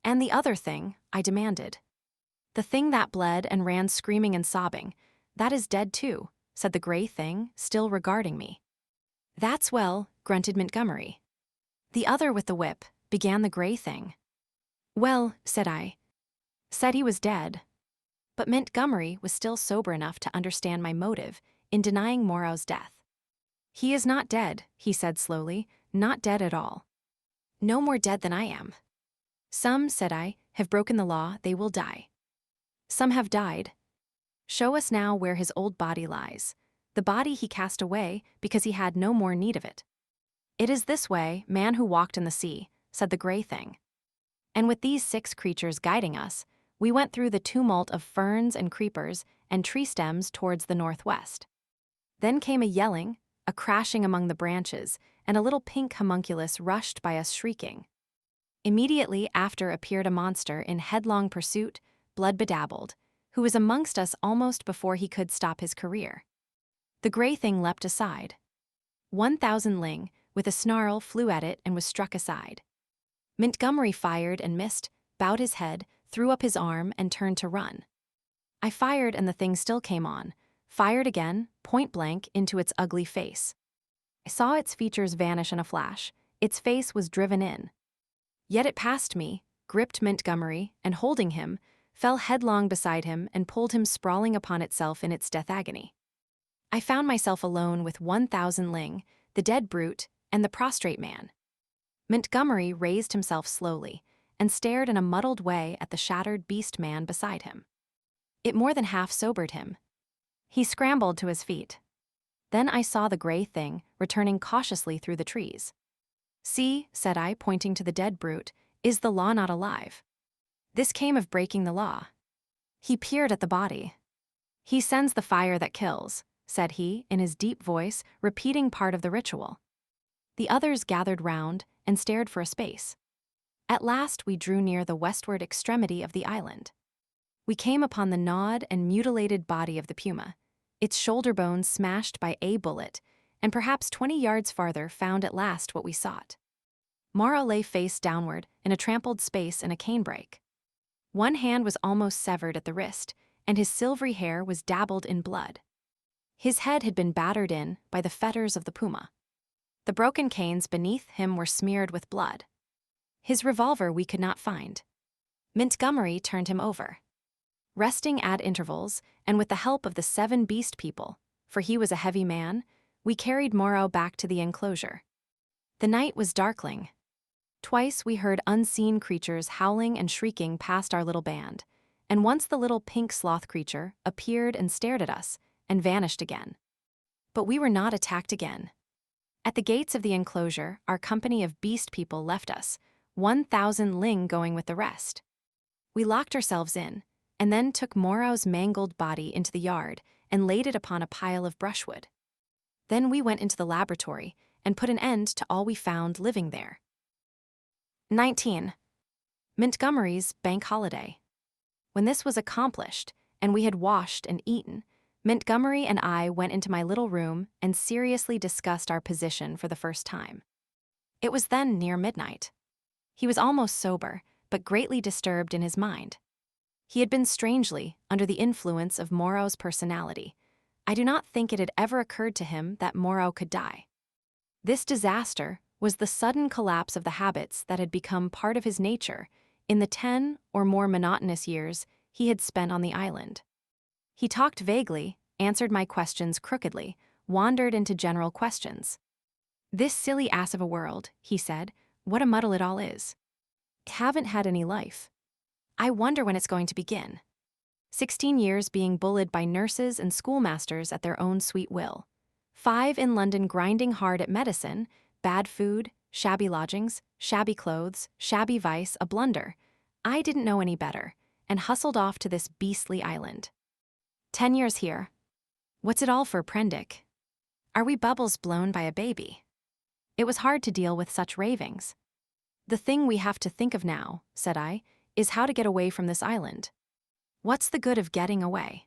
And the other thing, I demanded. The thing that bled and ran screaming and sobbing, that is dead too, said the gray thing, still regarding me. That's well, grunted Montgomery. The other with the whip, began the gray thing. Well, said I. Said he was dead. But Montgomery was still sober enough to understand my motive in denying Moreau's death. He is not dead, he said slowly, not dead at all. No more dead than I am. Some, said I, have broken the law, they will die. Some have died. Show us now where his old body lies, the body he cast away because he had no more need of it. It is this way, man who walked in the sea, said the gray thing. And with these 6 creatures guiding us, we went through the tumult of ferns and creepers and tree stems towards the northwest. Then came a yelling, a crashing among the branches, and a little pink homunculus rushed by us shrieking. Immediately after appeared a monster in headlong pursuit, blood-bedabbled, who was amongst us almost before he could stop his career. The gray thing leapt aside. 1,000 Ling, with a snarl, flew at it and was struck aside. Montgomery fired and missed, bowed his head, threw up his arm, and turned to run. I fired and the thing still came on, fired again, point blank, into its ugly face. I saw its features vanish in a flash, its face was driven in. Yet it passed me, gripped Montgomery, and holding him, fell headlong beside him and pulled him sprawling upon itself in its death agony. I found myself alone with 1,000 Ling, the dead brute, and the prostrate man. Montgomery raised himself slowly and stared in a muddled way at the shattered beast man beside him. It more than half sobered him. He scrambled to his feet. Then I saw the gray thing returning cautiously through the trees. See, said I, pointing to the dead brute, is the law not alive? This came of breaking the law. He peered at the body. He sends the fire that kills, said he, in his deep voice, repeating part of the ritual. The others gathered round and stared for a space. At last we drew near the westward extremity of the island. We came upon the gnawed and mutilated body of the puma, its shoulder bones smashed by a bullet, and perhaps 20 yards farther found at last what we sought. Moreau lay face downward in a trampled space in a canebrake. One hand was almost severed at the wrist, and his silvery hair was dabbled in blood. His head had been battered in by the fetters of the puma. The broken canes beneath him were smeared with blood. His revolver we could not find. Montgomery turned him over. Resting at intervals, and with the help of the 7 beast people, for he was a heavy man, we carried Moreau back to the enclosure. The night was darkling. Twice we heard unseen creatures howling and shrieking past our little band, and once the little pink sloth creature appeared and stared at us, and vanished again. But we were not attacked again. At the gates of the enclosure, our company of beast people left us, 1,000 Ling going with the rest. We locked ourselves in, and then took Moreau's mangled body into the yard and laid it upon a pile of brushwood. Then we went into the laboratory and put an end to all we found living there. 19. Montgomery's bank holiday. When this was accomplished, and we had washed and eaten, Montgomery and I went into my little room and seriously discussed our position for the first time. It was then near midnight. He was almost sober, but greatly disturbed in his mind. He had been strangely under the influence of Moreau's personality. I do not think it had ever occurred to him that Moreau could die. This disaster was the sudden collapse of the habits that had become part of his nature in the 10 or more monotonous years he had spent on the island. He talked vaguely, answered my questions crookedly, wandered into general questions. This silly ass of a world, he said, what a muddle it all is. I haven't had any life. I wonder when it's going to begin. 16 years being bullied by nurses and schoolmasters at their own sweet will. 5 in London grinding hard at medicine, bad food, shabby lodgings, shabby clothes, shabby vice, a blunder. I didn't know any better, and hustled off to this beastly island. 10 years here. What's it all for, Prendick? Are we bubbles blown by a baby? It was hard to deal with such ravings. The thing we have to think of now, said I, is how to get away from this island. What's the good of getting away?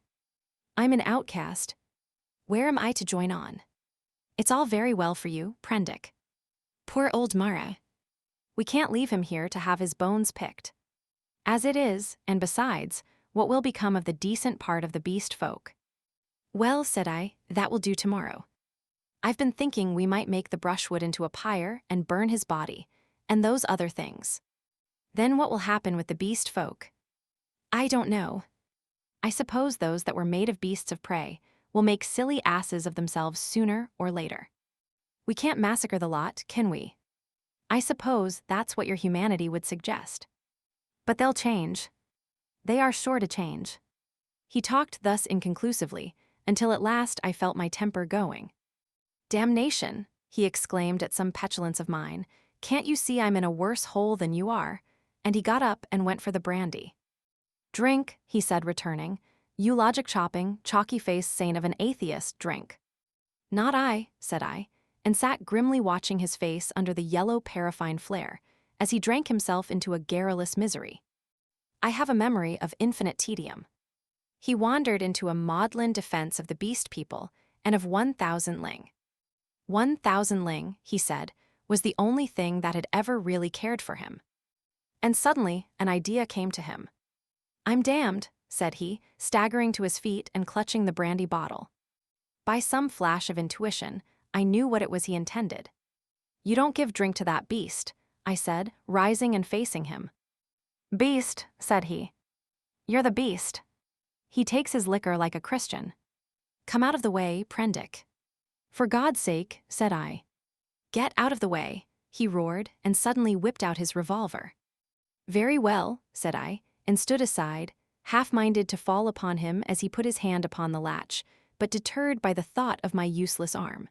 I'm an outcast. Where am I to join on? It's all very well for you, Prendick. Poor old Mara. We can't leave him here to have his bones picked. As it is, and besides, what will become of the decent part of the beast folk? Well, said I, that will do tomorrow. I've been thinking we might make the brushwood into a pyre and burn his body, and those other things. Then what will happen with the beast folk? I don't know. I suppose those that were made of beasts of prey will make silly asses of themselves sooner or later. We can't massacre the lot, can we? I suppose that's what your humanity would suggest. But they'll change. They are sure to change. He talked thus inconclusively, until at last I felt my temper going. Damnation, he exclaimed at some petulance of mine, can't you see I'm in a worse hole than you are? And he got up and went for the brandy. Drink, he said, returning. You logic-chopping, chalky-faced saint of an atheist, drink. Not I, said I, and sat grimly watching his face under the yellow paraffine flare, as he drank himself into a garrulous misery. I have a memory of infinite tedium. He wandered into a maudlin defense of the beast people and of 1,000 ling. 1,000 ling, he said, was the only thing that had ever really cared for him. And suddenly, an idea came to him. I'm damned, said he, staggering to his feet and clutching the brandy bottle. By some flash of intuition, I knew what it was he intended. You don't give drink to that beast, I said, rising and facing him. Beast, said he. You're the beast. He takes his liquor like a Christian. Come out of the way, Prendick. For God's sake, said I. Get out of the way, he roared, and suddenly whipped out his revolver. Very well, said I, and stood aside, half-minded to fall upon him as he put his hand upon the latch, but deterred by the thought of my useless arm.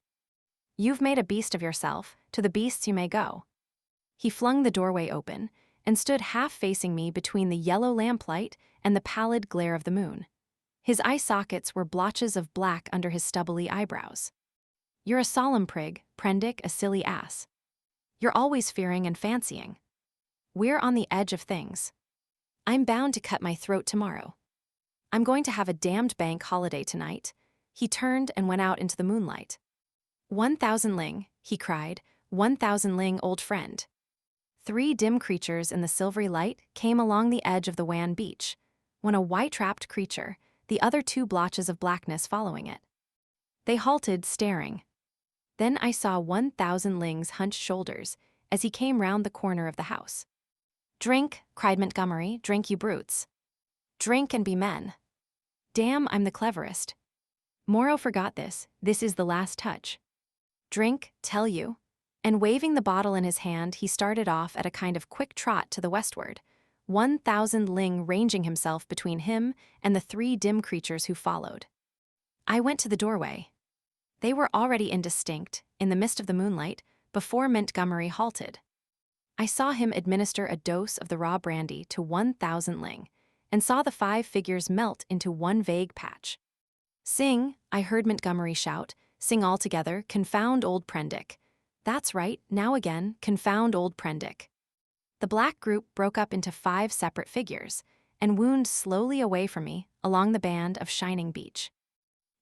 You've made a beast of yourself, to the beasts you may go. He flung the doorway open, and stood half-facing me between the yellow lamplight and the pallid glare of the moon. His eye sockets were blotches of black under his stubbly eyebrows. You're a solemn prig, Prendick, a silly ass. You're always fearing and fancying. We're on the edge of things. I'm bound to cut my throat tomorrow. I'm going to have a damned bank holiday tonight. He turned and went out into the moonlight. 1,000 ling, he cried, 1,000 ling, old friend. 3 dim creatures in the silvery light came along the edge of the wan beach, one a white-trapped creature, the other 2 blotches of blackness following it. They halted, staring. Then I saw 1,000 ling's hunched shoulders as he came round the corner of the house. Drink, cried Montgomery, drink, you brutes. Drink and be men. Damn, I'm the cleverest. Moreau forgot this is the last touch. Drink, tell you. And waving the bottle in his hand, he started off at a kind of quick trot to the westward, 1,000 ling ranging himself between him and the 3 dim creatures who followed. I went to the doorway. They were already indistinct, in the mist of the moonlight, before Montgomery halted. I saw him administer a dose of the raw brandy to 1,000 ling, and saw the 5 figures melt into one vague patch. Sing, I heard Montgomery shout, sing all together, confound old Prendick. That's right, now again, confound old Prendick. The black group broke up into 5 separate figures, and wound slowly away from me along the band of shining beach.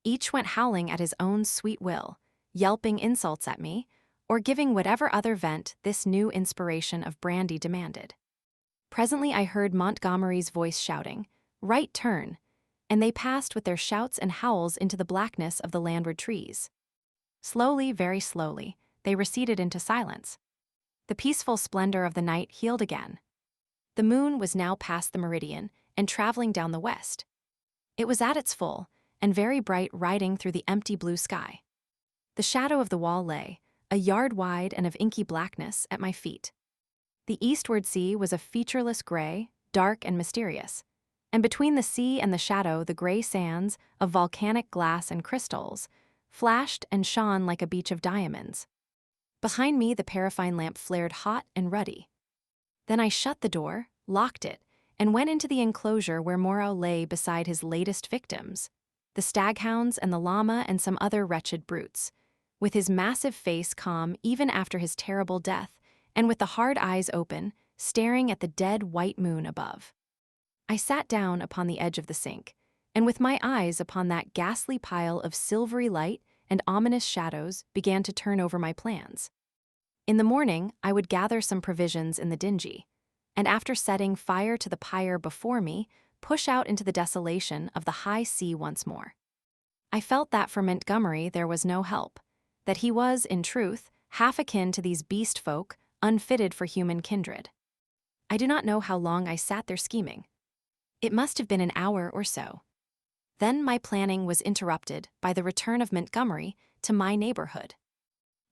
Each went howling at his own sweet will, yelping insults at me, or giving whatever other vent this new inspiration of brandy demanded. Presently I heard Montgomery's voice shouting, "Right turn," and they passed with their shouts and howls into the blackness of the landward trees. Slowly, very slowly, they receded into silence. The peaceful splendor of the night healed again. The moon was now past the meridian and traveling down the west. It was at its full, and very bright, riding through the empty blue sky. The shadow of the wall lay, a yard wide and of inky blackness, at my feet. The eastward sea was a featureless gray, dark and mysterious, and between the sea and the shadow the gray sands, of volcanic glass and crystals, flashed and shone like a beach of diamonds. Behind me the paraffine lamp flared hot and ruddy. Then I shut the door, locked it, and went into the enclosure where Moreau lay beside his latest victims, the staghounds and the llama and some other wretched brutes, with his massive face calm even after his terrible death, and with the hard eyes open, staring at the dead white moon above. I sat down upon the edge of the sink, and with my eyes upon that ghastly pile of silvery light and ominous shadows began to turn over my plans. In the morning, I would gather some provisions in the dingy, and after setting fire to the pyre before me, push out into the desolation of the high sea once more. I felt that for Montgomery there was no help, that he was, in truth, half akin to these beast folk, unfitted for human kindred. I do not know how long I sat there scheming. It must have been an hour or so. Then my planning was interrupted by the return of Montgomery to my neighborhood.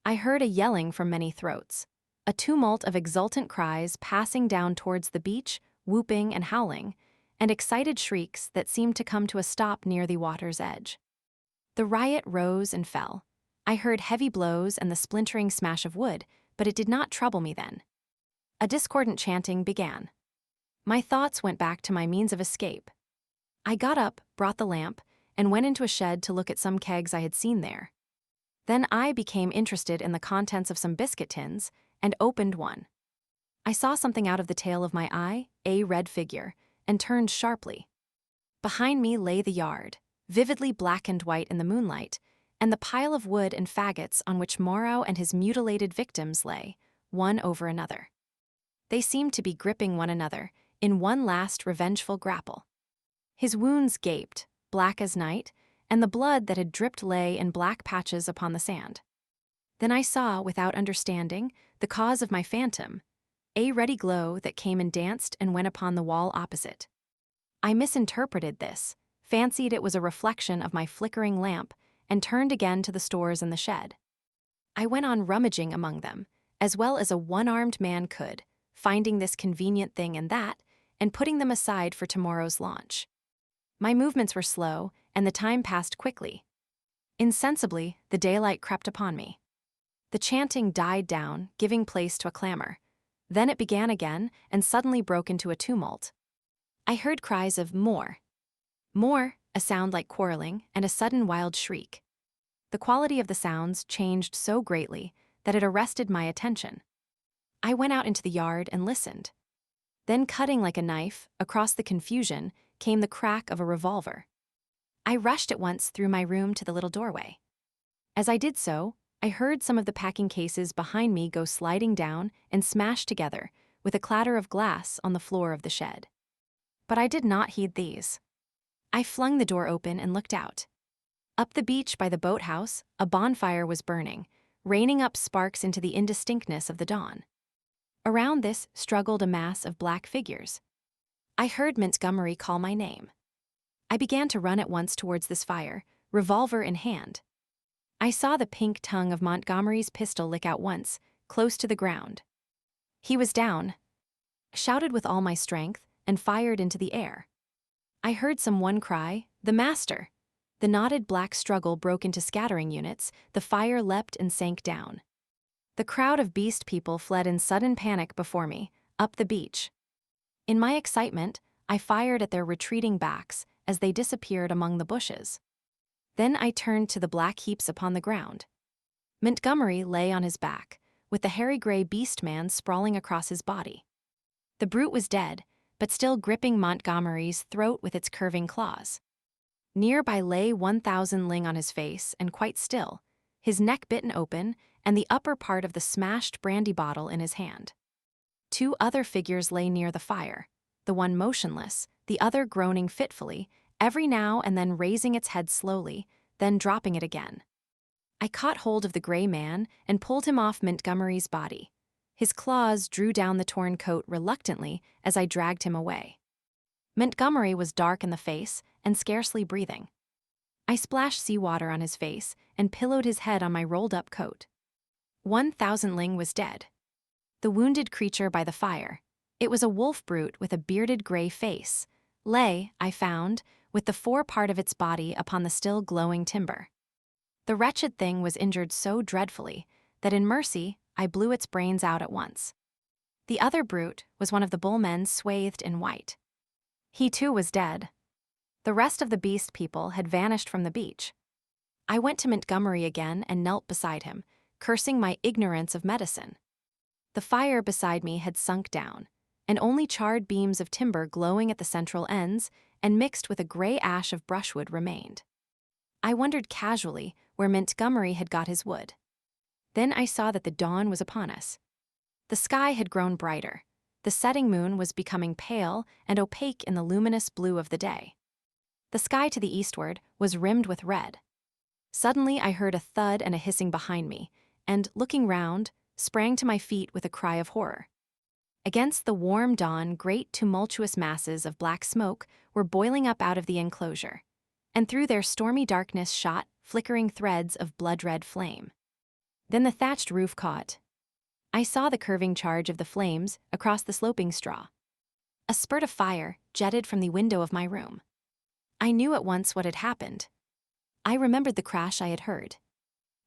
I heard a yelling from many throats, a tumult of exultant cries passing down towards the beach, whooping and howling, and excited shrieks that seemed to come to a stop near the water's edge. The riot rose and fell. I heard heavy blows and the splintering smash of wood, but it did not trouble me then. A discordant chanting began. My thoughts went back to my means of escape. I got up, brought the lamp, and went into a shed to look at some kegs I had seen there. Then I became interested in the contents of some biscuit tins and opened one. I saw something out of the tail of my eye, a red figure, and turned sharply. Behind me lay the yard, vividly black and white in the moonlight, and the pile of wood and faggots on which Moreau and his mutilated victims lay, one over another. They seemed to be gripping one another in one last revengeful grapple. His wounds gaped, black as night, and the blood that had dripped lay in black patches upon the sand. Then I saw, without understanding, the cause of my phantom, a ruddy glow that came and danced and went upon the wall opposite. I misinterpreted this, fancied it was a reflection of my flickering lamp, and turned again to the stores in the shed. I went on rummaging among them, as well as a one-armed man could, finding this convenient thing and that, and putting them aside for tomorrow's launch. My movements were slow, and the time passed quickly. Insensibly, the daylight crept upon me. The chanting died down, giving place to a clamor. Then it began again, and suddenly broke into a tumult. I heard cries of more. More, a sound like quarreling, and a sudden wild shriek. The quality of the sounds changed so greatly that it arrested my attention. I went out into the yard and listened. Then, cutting like a knife, across the confusion, came the crack of a revolver. I rushed at once through my room to the little doorway. As I did so, I heard some of the packing cases behind me go sliding down and smash together, with a clatter of glass on the floor of the shed. But I did not heed these. I flung the door open and looked out. Up the beach by the boathouse, a bonfire was burning, raining up sparks into the indistinctness of the dawn. Around this struggled a mass of black figures. I heard Montgomery call my name. I began to run at once towards this fire, revolver in hand. I saw the pink tongue of Montgomery's pistol lick out once, close to the ground. He was down, shouted with all my strength, and fired into the air. I heard someone cry, "The master!" The knotted black struggle broke into scattering units, the fire leapt and sank down. The crowd of beast people fled in sudden panic before me, up the beach. In my excitement, I fired at their retreating backs as they disappeared among the bushes. Then I turned to the black heaps upon the ground. Montgomery lay on his back, with the hairy gray beast man sprawling across his body. The brute was dead, but still gripping Montgomery's throat with its curving claws. Nearby lay 1,000 Ling on his face and quite still, his neck bitten open and the upper part of the smashed brandy bottle in his hand. Two other figures lay near the fire, the one motionless, the other groaning fitfully, every now and then raising its head slowly, then dropping it again. I caught hold of the gray man and pulled him off Montgomery's body. His claws drew down the torn coat reluctantly as I dragged him away. Montgomery was dark in the face and scarcely breathing. I splashed seawater on his face and pillowed his head on my rolled-up coat. 1,000 Ling was dead. The wounded creature by the fire, it was a wolf brute with a bearded gray face, lay, I found, with the fore part of its body upon the still glowing timber. The wretched thing was injured so dreadfully that in mercy I blew its brains out at once. The other brute was one of the bullmen swathed in white. He too was dead. The rest of the beast people had vanished from the beach. I went to Montgomery again and knelt beside him, cursing my ignorance of medicine. The fire beside me had sunk down, and only charred beams of timber glowing at the central ends and mixed with a gray ash of brushwood remained. I wondered casually where Montgomery had got his wood. Then I saw that the dawn was upon us. The sky had grown brighter. The setting moon was becoming pale and opaque in the luminous blue of the day. The sky to the eastward was rimmed with red. Suddenly I heard a thud and a hissing behind me, and, looking round, sprang to my feet with a cry of horror. Against the warm dawn, great tumultuous masses of black smoke were boiling up out of the enclosure, and through their stormy darkness shot flickering threads of blood-red flame. Then the thatched roof caught. I saw the curving charge of the flames across the sloping straw. A spurt of fire jetted from the window of my room. I knew at once what had happened. I remembered the crash I had heard.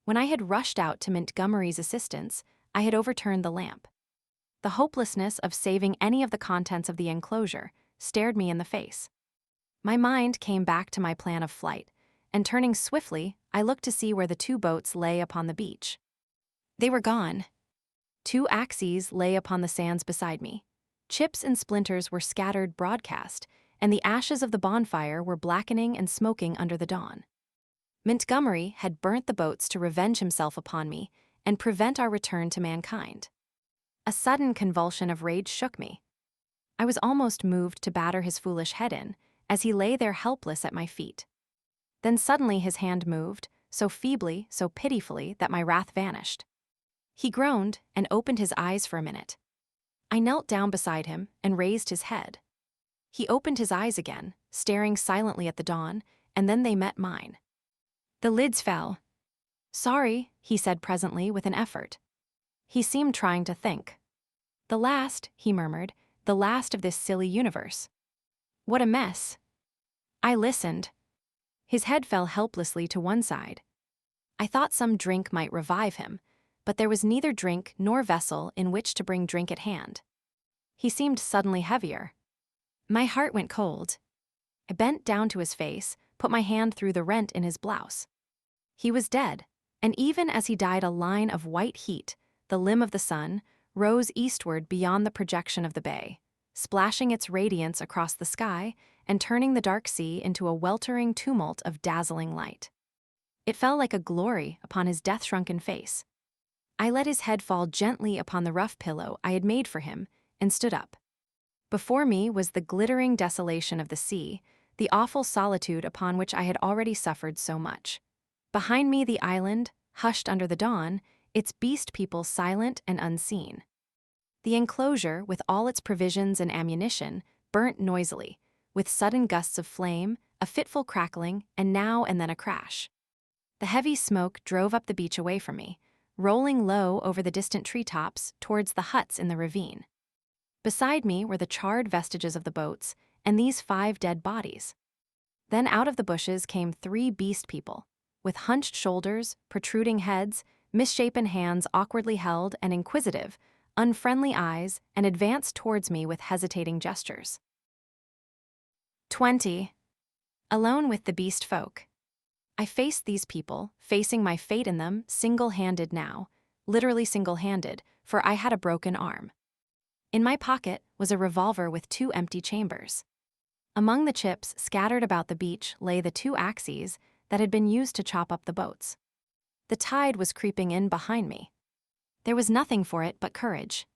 When I had rushed out to Montgomery's assistance, I had overturned the lamp. The hopelessness of saving any of the contents of the enclosure stared me in the face. My mind came back to my plan of flight, and turning swiftly, I looked to see where the two boats lay upon the beach. They were gone. 2 axes lay upon the sands beside me. Chips and splinters were scattered broadcast, and the ashes of the bonfire were blackening and smoking under the dawn. Montgomery had burnt the boats to revenge himself upon me and prevent our return to mankind. A sudden convulsion of rage shook me. I was almost moved to batter his foolish head in, as he lay there helpless at my feet. Then suddenly his hand moved, so feebly, so pitifully, that my wrath vanished. He groaned and opened his eyes for a minute. I knelt down beside him and raised his head. He opened his eyes again, staring silently at the dawn, and then they met mine. The lids fell. "Sorry," he said presently with an effort. He seemed trying to think. "The last," he murmured, "the last of this silly universe. What a mess." I listened. His head fell helplessly to one side. I thought some drink might revive him, but there was neither drink nor vessel in which to bring drink at hand. He seemed suddenly heavier. My heart went cold. I bent down to his face, put my hand through the rent in his blouse. He was dead, and even as he died, a line of white heat, the limb of the sun, rose eastward beyond the projection of the bay, splashing its radiance across the sky and turning the dark sea into a weltering tumult of dazzling light. It fell like a glory upon his death-shrunken face. I let his head fall gently upon the rough pillow I had made for him and stood up. Before me was the glittering desolation of the sea, the awful solitude upon which I had already suffered so much. Behind me the island, hushed under the dawn, its beast people silent and unseen. The enclosure, with all its provisions and ammunition, burnt noisily, with sudden gusts of flame, a fitful crackling, and now and then a crash. The heavy smoke drove up the beach away from me, rolling low over the distant treetops towards the huts in the ravine. Beside me were the charred vestiges of the boats and these 5 dead bodies. Then out of the bushes came 3 beast people, with hunched shoulders, protruding heads, misshapen hands awkwardly held and inquisitive, unfriendly eyes, and advanced towards me with hesitating gestures. 20. Alone with the beast folk. I faced these people, facing my fate in them, single-handed now, literally single-handed, for I had a broken arm. In my pocket was a revolver with 2 empty chambers. Among the chips scattered about the beach lay the 2 axes that had been used to chop up the boats. The tide was creeping in behind me. There was nothing for it but courage.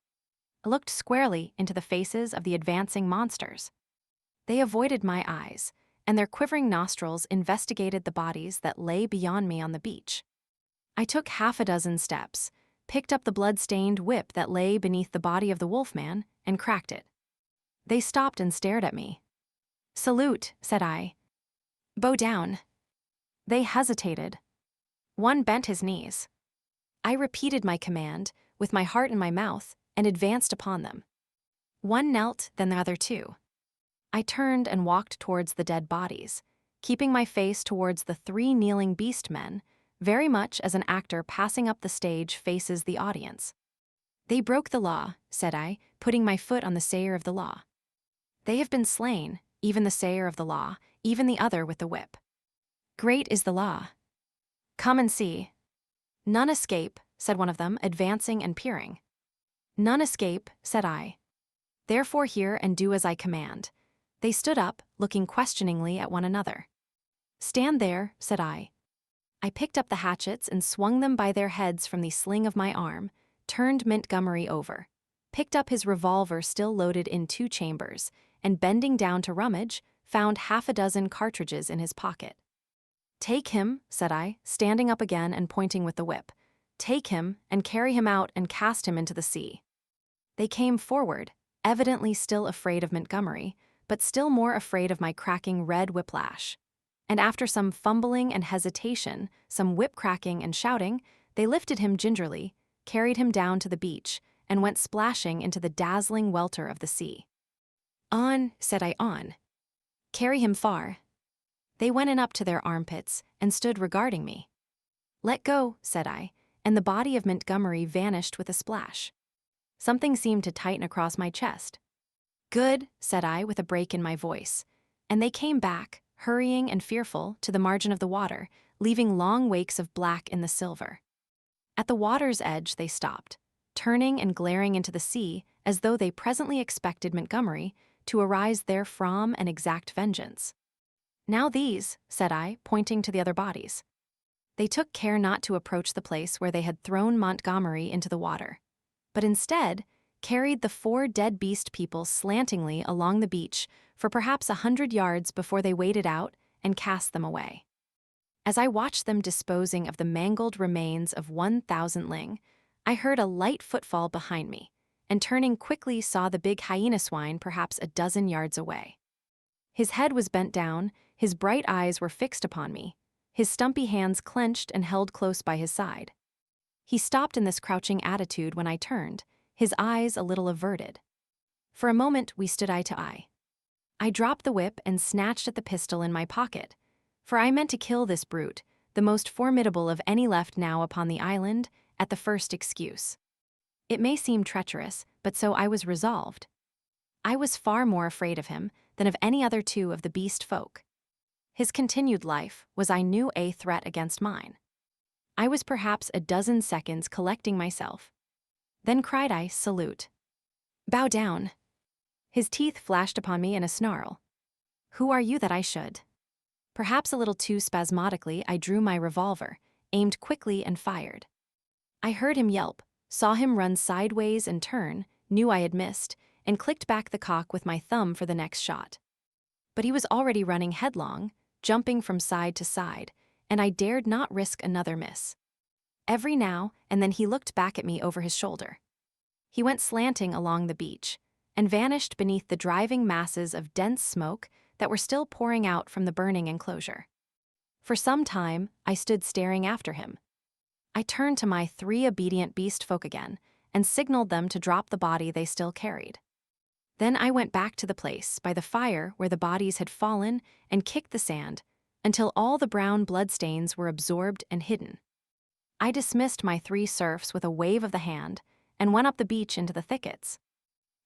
I looked squarely into the faces of the advancing monsters. They avoided my eyes, and their quivering nostrils investigated the bodies that lay beyond me on the beach. I took 6 steps, picked up the blood-stained whip that lay beneath the body of the wolfman, and cracked it. They stopped and stared at me. "Salute," said I. "Bow down." They hesitated. One bent his knees. I repeated my command, with my heart in my mouth, and advanced upon them. One knelt, then the other too. I turned and walked towards the dead bodies, keeping my face towards the 3 kneeling beast men, very much as an actor passing up the stage faces the audience. "They broke the law," said I, putting my foot on the sayer of the law. "They have been slain, even the sayer of the law, even the other with the whip. Great is the law. Come and see. None escape, said one of them, advancing and peering. None escape, said I. Therefore hear and do as I command. They stood up, looking questioningly at one another. Stand there, said I. I picked up the hatchets and swung them by their heads from the sling of my arm, turned Montgomery over, picked up his revolver still loaded in 2 chambers, and bending down to rummage, found half a dozen cartridges in his pocket. Take him, said I, standing up again and pointing with the whip. Take him, and carry him out and cast him into the sea. They came forward, evidently still afraid of Montgomery, but still more afraid of my cracking red whiplash. And after some fumbling and hesitation, some whip-cracking and shouting, they lifted him gingerly, carried him down to the beach, and went splashing into the dazzling welter of the sea. On, said I, on. Carry him far. They went in up to their armpits and stood regarding me. Let go, said I, and the body of Montgomery vanished with a splash. Something seemed to tighten across my chest. Good, said I with a break in my voice, and they came back, hurrying and fearful, to the margin of the water, leaving long wakes of black in the silver. At the water's edge they stopped, turning and glaring into the sea as though they presently expected Montgomery to arise therefrom and exact vengeance. Now these, said I, pointing to the other bodies. They took care not to approach the place where they had thrown Montgomery into the water, but instead carried the 4 dead beast people slantingly along the beach for perhaps 100 yards before they waded out and cast them away. As I watched them disposing of the mangled remains of 1,000 ling, I heard a light footfall behind me, and turning quickly saw the big hyena swine perhaps a dozen yards away. His head was bent down, his bright eyes were fixed upon me, his stumpy hands clenched and held close by his side. He stopped in this crouching attitude when I turned, his eyes a little averted. For a moment we stood eye to eye. I dropped the whip and snatched at the pistol in my pocket, for I meant to kill this brute, the most formidable of any left now upon the island, at the first excuse. It may seem treacherous, but so I was resolved. I was far more afraid of him than of any other 2 of the beast folk. His continued life was, I knew, a threat against mine. I was perhaps a dozen seconds collecting myself. Then cried I, salute. Bow down. His teeth flashed upon me in a snarl. Who are you that I should? Perhaps a little too spasmodically, I drew my revolver, aimed quickly and fired. I heard him yelp, saw him run sideways and turn, knew I had missed, and clicked back the cock with my thumb for the next shot. But he was already running headlong, jumping from side to side, and I dared not risk another miss. Every now and then he looked back at me over his shoulder. He went slanting along the beach, and vanished beneath the driving masses of dense smoke that were still pouring out from the burning enclosure. For some time, I stood staring after him. I turned to my 3 obedient beast folk again, and signaled them to drop the body they still carried. Then I went back to the place by the fire where the bodies had fallen and kicked the sand until all the brown bloodstains were absorbed and hidden. I dismissed my 3 serfs with a wave of the hand and went up the beach into the thickets.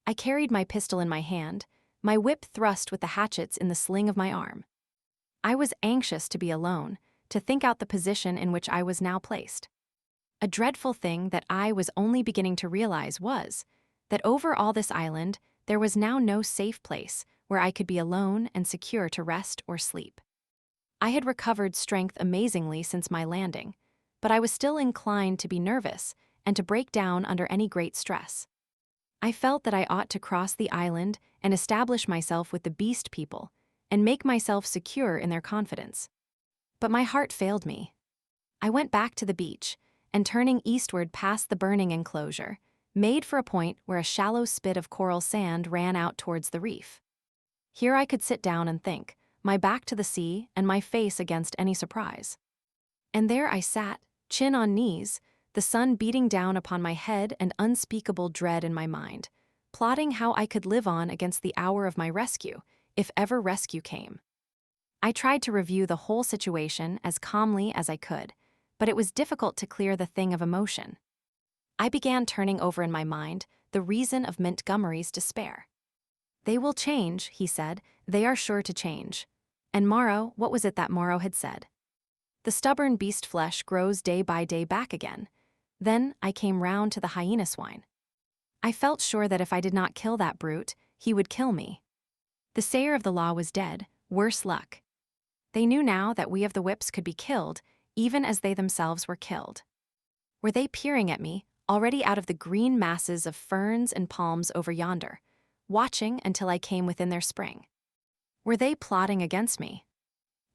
I carried my pistol in my hand, my whip thrust with the hatchets in the sling of my arm. I was anxious to be alone, to think out the position in which I was now placed. A dreadful thing that I was only beginning to realize was that over all this island there was now no safe place where I could be alone and secure to rest or sleep. I had recovered strength amazingly since my landing, but I was still inclined to be nervous and to break down under any great stress. I felt that I ought to cross the island and establish myself with the beast people and make myself secure in their confidence. But my heart failed me. I went back to the beach, and turning eastward past the burning enclosure, made for a point where a shallow spit of coral sand ran out towards the reef. Here I could sit down and think, my back to the sea and my face against any surprise. And there I sat, chin on knees, the sun beating down upon my head and unspeakable dread in my mind, plotting how I could live on against the hour of my rescue, if ever rescue came. I tried to review the whole situation as calmly as I could, but it was difficult to clear the thing of emotion. I began turning over in my mind the reason of Montgomery's despair. "They will change," he said. "They are sure to change." And Moreau, what was it that Moreau had said? The stubborn beast flesh grows day by day back again. Then I came round to the hyena swine. I felt sure that if I did not kill that brute, he would kill me. The sayer of the law was dead, worse luck. They knew now that we of the whips could be killed, even as they themselves were killed. Were they peering at me, already out of the green masses of ferns and palms over yonder, watching until I came within their spring? Were they plotting against me?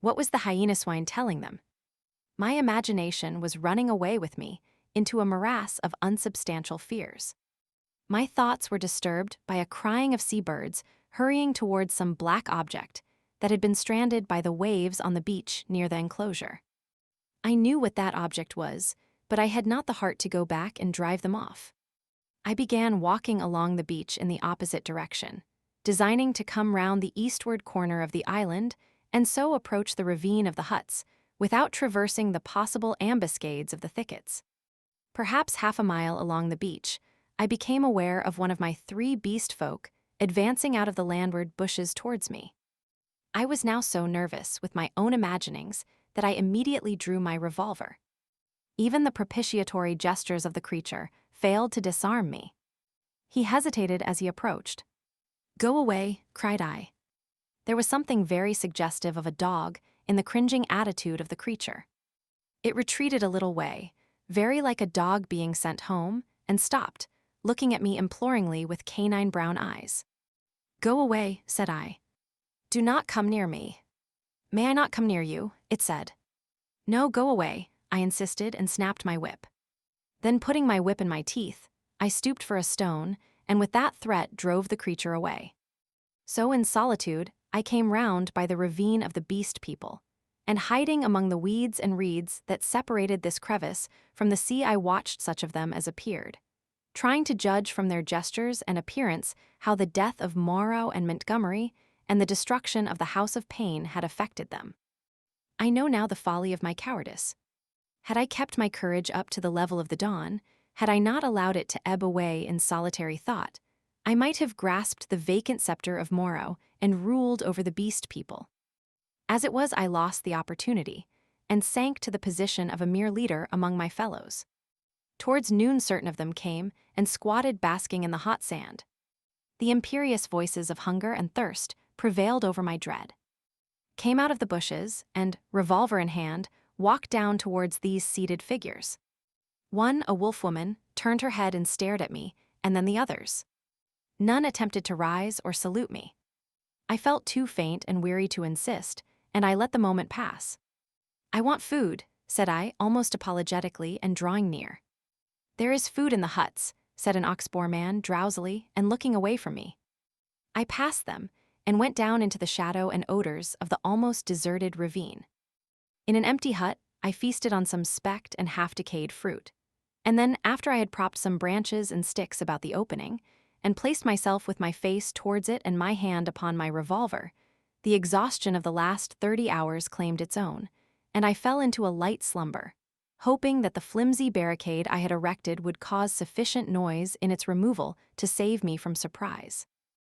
What was the hyena swine telling them? My imagination was running away with me into a morass of unsubstantial fears. My thoughts were disturbed by a crying of seabirds hurrying towards some black object that had been stranded by the waves on the beach near the enclosure. I knew what that object was, but I had not the heart to go back and drive them off. I began walking along the beach in the opposite direction, designing to come round the eastward corner of the island and so approach the ravine of the huts without traversing the possible ambuscades of the thickets. Perhaps half a mile along the beach, I became aware of one of my 3 beast folk advancing out of the landward bushes towards me. I was now so nervous with my own imaginings that I immediately drew my revolver. Even the propitiatory gestures of the creature failed to disarm me. He hesitated as he approached. "Go away," cried I. There was something very suggestive of a dog in the cringing attitude of the creature. It retreated a little way, very like a dog being sent home, and stopped, looking at me imploringly with canine brown eyes. "Go away," said I. "Do not come near me." "May I not come near you?" it said. "No, go away," I insisted and snapped my whip. Then putting my whip in my teeth, I stooped for a stone, and with that threat drove the creature away. So in solitude, I came round by the ravine of the beast people, and hiding among the weeds and reeds that separated this crevice from the sea, I watched such of them as appeared, trying to judge from their gestures and appearance how the death of Moreau and Montgomery and the destruction of the House of Pain had affected them. I know now the folly of my cowardice. Had I kept my courage up to the level of the dawn, had I not allowed it to ebb away in solitary thought, I might have grasped the vacant scepter of Moreau and ruled over the beast people. As it was, I lost the opportunity, and sank to the position of a mere leader among my fellows. Towards noon certain of them came and squatted basking in the hot sand. The imperious voices of hunger and thirst prevailed over my dread. Came out of the bushes, and, revolver in hand, walked down towards these seated figures. One, a wolf woman, turned her head and stared at me, and then the others. None attempted to rise or salute me. I felt too faint and weary to insist, and I let the moment pass. "I want food," said I, almost apologetically, and drawing near. "There is food in the huts," said an ox-boar man drowsily and looking away from me. I passed them and went down into the shadow and odors of the almost deserted ravine. In an empty hut, I feasted on some specked and half-decayed fruit, and then, after I had propped some branches and sticks about the opening, and placed myself with my face towards it and my hand upon my revolver, the exhaustion of the last 30 hours claimed its own, and I fell into a light slumber, hoping that the flimsy barricade I had erected would cause sufficient noise in its removal to save me from surprise.